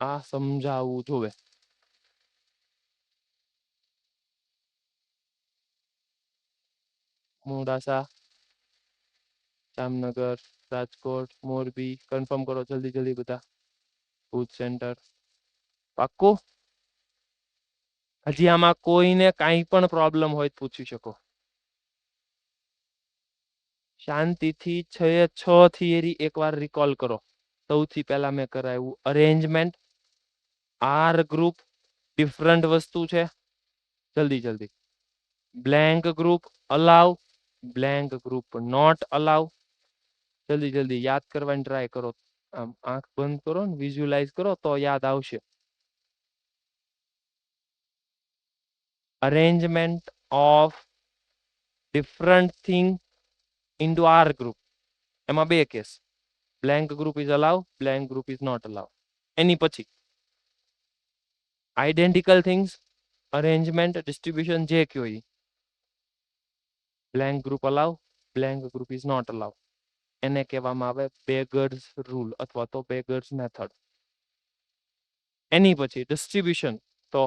આ સમજાવવું જોવે. મોડાસા, જામનગર, રાજકોટ, મોરબી, કન્ફર્મ કરો જલ્દી જલ્દી બધા. ભુજ સેન્ટર, પાક્કું? હજી આમાં કોઈને કાંઈ પણ પ્રોબ્લેમ હોય તો પૂછી શકો. શાંતિથી 6 થિયરી એકવાર રિકોલ કરો. સૌથી પહેલા મેં કરાવ્યું અરેન્જમેન્ટ, આર ગ્રુપ ડિફરન્ટ વસ્તુ છે. જલ્દી જલ્દી. Blank group allow, blank group not allow. જલ્દી જલ્દી યાદ કરવાની ટ્રાય કરો. આમ આંખ બંધ કરો ને વિઝ્યુઅલાઇઝ કરો તો યાદ આવશે. Arrangement of different thing into R group. એમાં બે case, blank group is allow, blank group is not allow. એની પછી આઈડેન્ટિકલ થિંગ્સ, અરેન્જમેન્ટ, ડિસ્ટ્રીબ્યુશન જે કયો ઈ. Blank group allow, blank group is not allow. એને કહેવામાં આવે બેગર્સ રૂલ અથવા તો બેગર્સ મેથડ. એની પછી ડિસ્ટ્રીબ્યુશન, તો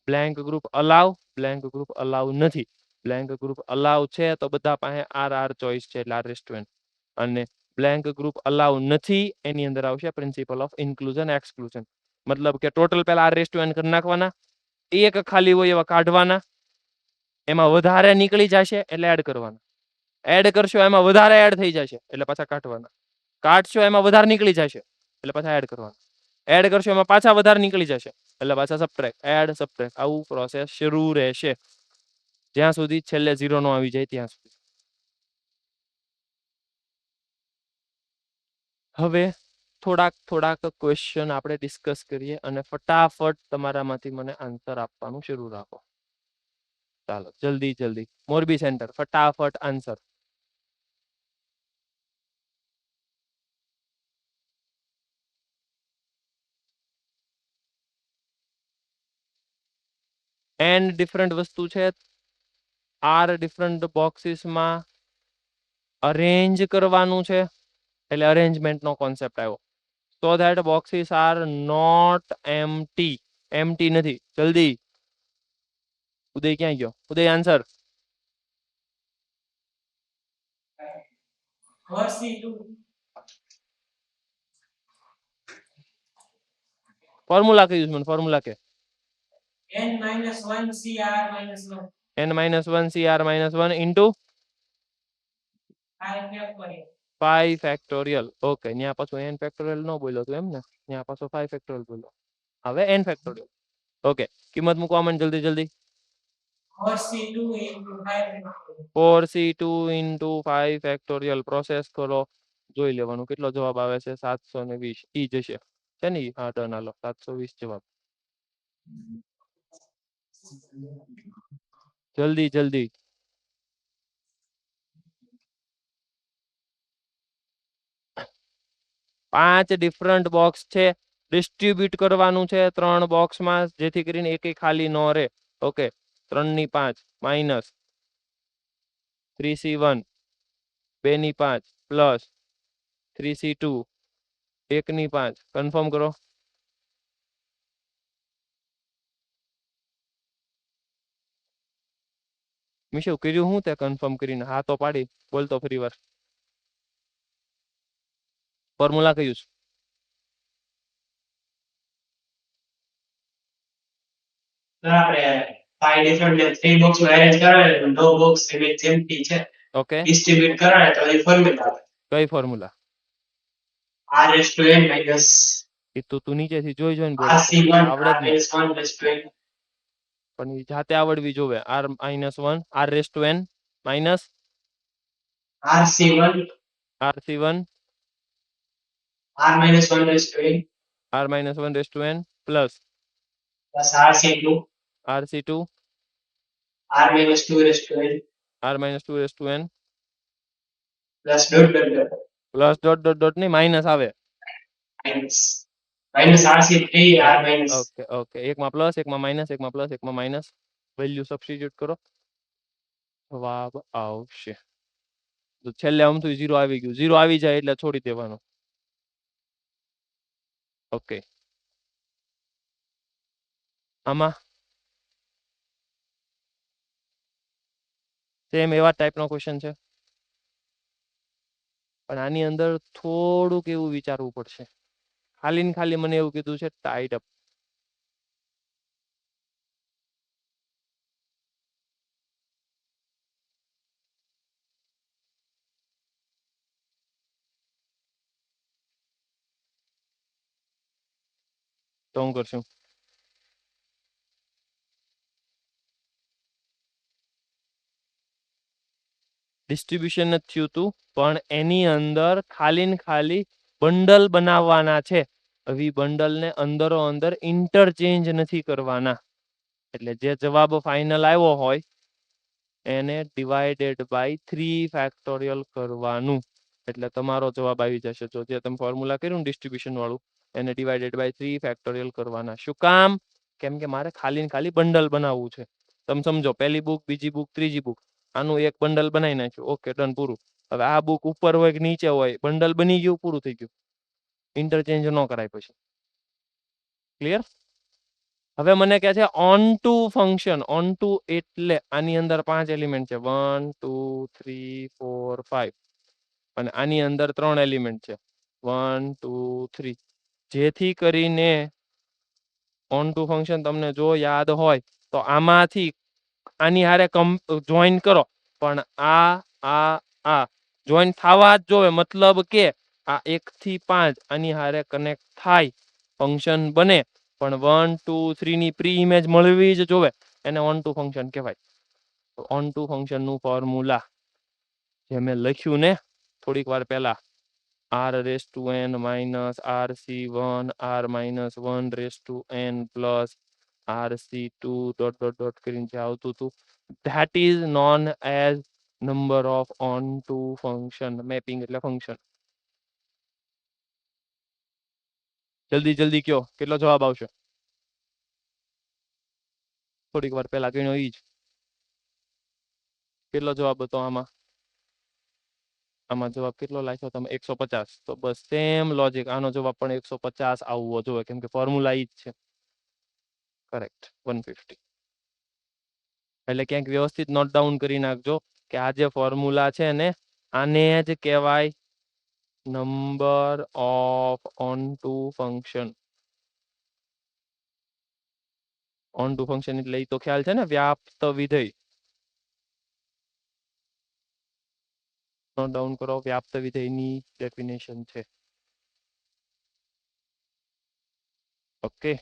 blank group allow, blank group allow નથી. બ્લેન્ક ગ્રુપ અલાવ છે તો બધા પાસે આર આર ચોઇસ છે એટલે આર રેસ્ટોરન્ટ. અને બ્લેન્ક ગ્રુપ અલાવ નથી એની અંદર આવશે પ્રિન્સિપલ ઓફ ઇન્ક્લુઝન એક્સક્લુઝન. મતલબ કે ટોટલ પહેલા આર રેસ્ટોરન્ટ કરી નાખવાના, એક ખાલી હોય એવા કાઢવાના, એમાં વધારે નીકળી જશે એટલે એડ કરવાના. એડ કરશો એમાં વધારે એડ થઈ જશે એટલે પાછા કાઢવાના. કાઢશો એમાં વધારે નીકળી જશે એટલે પાછા એડ કરવાના. એડ કરશો એમાં પાછા વધારે નીકળી જશે એટલે પાછા સબટ્રેક્ટ, એડ સબટ્રેક્ટ. આવું પ્રોસેસ શરૂ રહેશે જ્યાં સુધી છેલ્લે 0 નો આવી જાય ત્યાં સુધી. હવે થોડાક ક્વેશ્ચન આપણે ડિસ્કસ કરીએ અને ફટાફટ તમારામાંથી મને આન્સર આપવાનું શરૂ રાખો. ચાલો જલ્દી જલ્દી. મોરબી સેન્ટર ફટાફટ આન્સર. એન ડિફરન્ટ વસ્તુ છે. આર ડિફરન્ટ બોક્સીસમાં અરેન્જ કરવાનું છે એટલે અરેન્જમેન્ટ નો કોન્સેપ્ટ આવ્યો. So that boxes are not empty. Empty નથી. જલ્દી. ઉદય ક્યાં ગયો? ઉદય આન્સર. 4C2 ફોર્મ્યુલા કયું છે મને ફોર્મ્યુલા કે? n-1 CR-1 n-1 cr-1 into 5 factorial. 5 factorial. Okay, ત્યાં પાછું n ફેક્ટોરિયલ ન બોલ્યો તો એમ ને? ત્યાં પાછો 5 ફેક્ટોરિયલ બોલ્યો. હવે n ફેક્ટોરિયલ. ઓકે, કિંમત મૂકો મને જલ્દી જલ્દી. 4C2 into 5 factorial. 4c2 into 5 factorial. Process કરો, જોઈ લેવાનું કેટલો જવાબ આવે છે. 720 ઈ જશે છે ને? હા ડન. હાલો 720 જવાબ. જલ્દી જલ્દી. પાંચ ડિફરન્ટ બોક્સ છે, ડિસ્ટ્રીબ્યુટ કરવાનું છે 3 બોક્સમાં જેથી કરીને એક ખાલી ન રહે. ઓકે, 3 ની 5 માઇનસ 3c1, 2 ની 5 પ્લસ 3c2, 1 ની 5. કન્ફર્મ કરો. મિશુ કર્યું હું તે કન્ફર્મ કરીને? હા તો પાડી બોલતો ફરી વાર. ફોર્મ્યુલા કયું છે? આપણે 5 different 3 box માં arrange કરાવે તો 9 box એની empty છે. ઓકે, distribute કરાવે તો એ ફોર્મ્યુલા આવે. કઈ formula? r raised to n minus એ તો તું નીચેથી જોઈ જોઈને બોલ. rc1 આવડે જ r ને, raised 1 raised to n. પણ ઈ જાતે આવડવી જોવે. r-1 r raised to n minus RC1 RC1 R minus 1 raised to n R minus 1 raised to n plus plus RC2 RC2 R minus 2 raised to n R minus 2 raised to n plus dot dot dot plus dot dot dot ની minus આવે. minus minus RC3 R minus okay okay, એકમાં plus એકમાં minus, એકમાં plus એકમાં minus, value substitute કરો, જવાબ આવશે. તો છેલ્લે અમથું 0 આવી ગયું. 0 આવી જાય એટલે છોડી દેવાનું. ઓકે, આમાં સેમ એવા ટાઈપનો ક્વેશ્ચન છે, પણ આની અંદર થોડુંક એવું વિચારવું પડશે. ખાલી ને ખાલી મને એવું કીધું છે ટાઈટ અપ. તો હું કરશું, ડિસ્ટ્રીબ્યુશન જ થયું હતું, પણ એની અંદર ખાલી ને ખાલી બંડલ બનાવવાના છે. હવે બંડલને અંદરો અંદર ઇન્ટરચેન્જ નથી કરવાના. એટલે જે જવાબ ફાઇનલ આવ્યો હોય એને ડિવાઇડેડ બાય 3 ફેક્ટોરિયલ કરવાનું. એટલે તમારો જવાબ આવી જશે. જો જે તમે ફોર્મ્યુલા કર્યું ને ડિસ્ટ્રીબ્યુશન વાળું, એને ડિવાઇડેડ બાય 3 ફેક્ટોરિયલ કરવાના. શું કામ? કેમ કે મારે ખાલી ને ખાલી બંડલ બનાવવું છે. તમે સમજો, પહેલી બુક, બીજી બુક, ત્રીજી બુક, આનું એક બંડલ બનાવી નાખ્યું. ઓકે, ડન, પૂરું. હવે આ બુક ઉપર હોય કે નીચે હોય, બંડલ બની ગયું, પૂરું થઈ ગયું. ઇન્ટરચેન્જ ન કરાય પછી. ક્લિયર? હવે મને કહે છે on two function. On two એટલે આની અંદર 5 એલિમેન્ટ છે, 1 2 3 4 5, અને આની અંદર 3 એલિમેન્ટ છે, 1 2 3. જેથી કરીને ઓન ટુ ફંક્શન તમને જો યાદ હોય તો આમાંથી આની હારે જોઈન કરો, પણ આ જોઈન થવા જ જોવે. મતલબ કે આ 1 થી 5 આની હારે કનેક્ટ થાય, ફંક્શન બને, પણ 1 2 3 ની પ્રી ઇમેજ મળવી જ જોવે. એને ઓન ટુ ફંક્શન કહેવાય. ઓન ટુ ફંક્શન નું ફોર્મ્યુલા જે મેં લખ્યું ને થોડીક વાર પહેલા, r raised to n minus rc1 r minus 1 raised to n plus rc2 dot dot dot કરીને જે આવતું હતું, that is known as number of onto function. Mapping એટલે ફંક્શન. જલ્દી જલ્દી કયો, કેટલો જવાબ આવશે? થોડીક વાર પહેલા ગણ્યો ઈ જ. કેટલો જવાબ હતો આમાં? આમાં જવાબ કેટલો લાગ્યો તમે? 150. તો બસ સેમ લોજિક, આનો જવાબ પણ 150 આવવો જોઈએ, કેમ કે ફોર્મ્યુલા ઈ જ છે. કરેક્ટ, 150. એટલે ક્યાંક વ્યવસ્થિત નોટ ડાઉન કરી નાખજો કે આ જે ફોર્મ્યુલા છે ને આને જ કહેવાય number of on two function. On two function એટલે ઈ તો ખ્યાલ છે ને, વ્યાપ્ત વિધેય. નોટ ડાઉન કરો, વ્યાપ્ત વિધેયની ડેફિનેશન છે. Okay,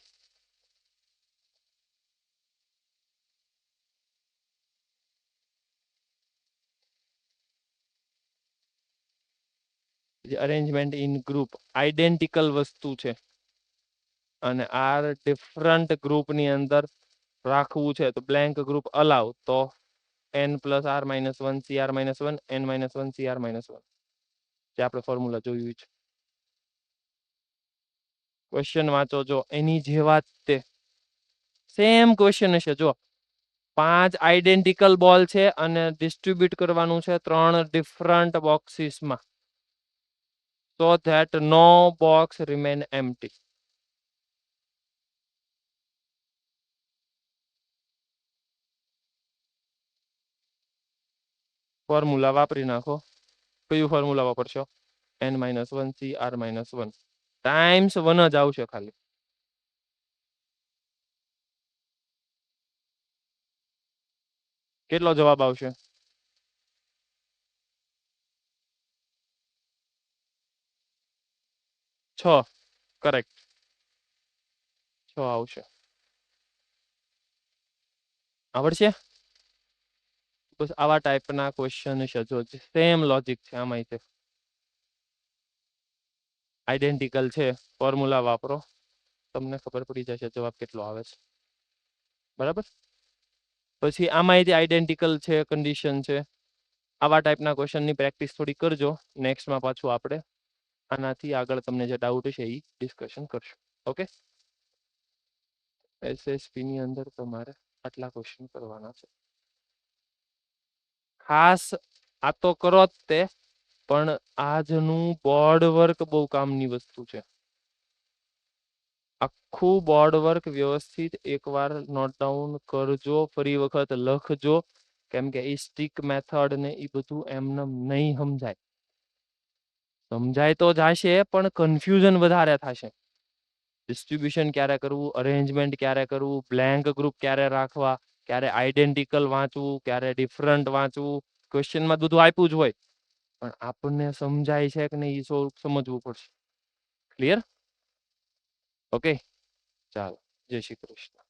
arrangement in group identical વસ્તુ છે, અને આર ડિફરન્ટ ગ્રુપની અંદર રાખવું છે. તો બ્લેન્ક ગ્રુપ અલાવ, તો n plus r minus 1 cr minus 1 n minus 1 cr minus 1, જે આપણે ફોર્મ્યુલા જોયું છે. ક્વેશ્ચન વાંચો, જો એની જેવા તે સેમ ક્વેશ્ચન હશે. જો 5 આઈડેન્ટિકલ બોલ છે અને ડિસ્ટ્રીબ્યુટ કરવાનું છે 3 ડિફરન્ટ બોક્સીસમાં, so that no box remain empty. Formula વાપરી નાખો. કયું ફોર્મ્યુલા વાપરશો? n minus 1 cr minus 1 times 1 જ આવશે ખાલી. કેટલો જવાબ આવશે? 6. કરેક્ટ, 6 આવશે. આવડશે? બસ આવા ટાઈપના ક્વેશ્ચન છે. જો સેમ લોજિક છે આમાંય છે, આઈડેન્ટિકલ છે, ફોર્મ્યુલા વાપરો, તમને ખબર પડી જશે જવાબ કેટલો આવે છે. બરાબર. પછી આમાંય આઈડેન્ટિકલ છે, કન્ડિશન છે. આવા ટાઈપના ક્વેશ્ચનની પ્રેક્ટિસ થોડી કરજો. નેક્સ્ટમાં પાછું આપણે આનાથી આગળ તમને જે ડાઉટ છે એ ડિસ્કશન કરશું. ઓકે. એસએસપી ની અંદર તમારે આટલા ક્વેશ્ચન કરવાના છે. ખાસ આ તો કરો જ તે, પણ આજનું બોર્ડ વર્ક બહુ કામની વસ્તુ છે. આખું બોર્ડ વર્ક વ્યવસ્થિત એકવાર નોટ ડાઉન કરજો, ફરી વખત લખજો, કેમ કે એ સ્ટીક મેથડ ને એ બધું એમને નહીં સમજાય. સમજાય તો જશે પણ કન્ફ્યુઝન વધારે થશે. ડિસ્ટ્રીબ્યુશન ક્યારે કરવું, અરેન્જમેન્ટ ક્યારે કરવું, બ્લેન્ક ગ્રુપ ક્યારે રાખવા, ક્યારે આઈડેન્ટિકલ વાંચવું, ક્યારે ડિફરન્ટ વાંચવું. ક્વેશ્ચનમાં બધું આપ્યું જ હોય, પણ આપણને સમજાય છે કે નહીં એ સમજવું પડશે. ક્લિયર? ઓકે, ચાલો, જય શ્રી કૃષ્ણ.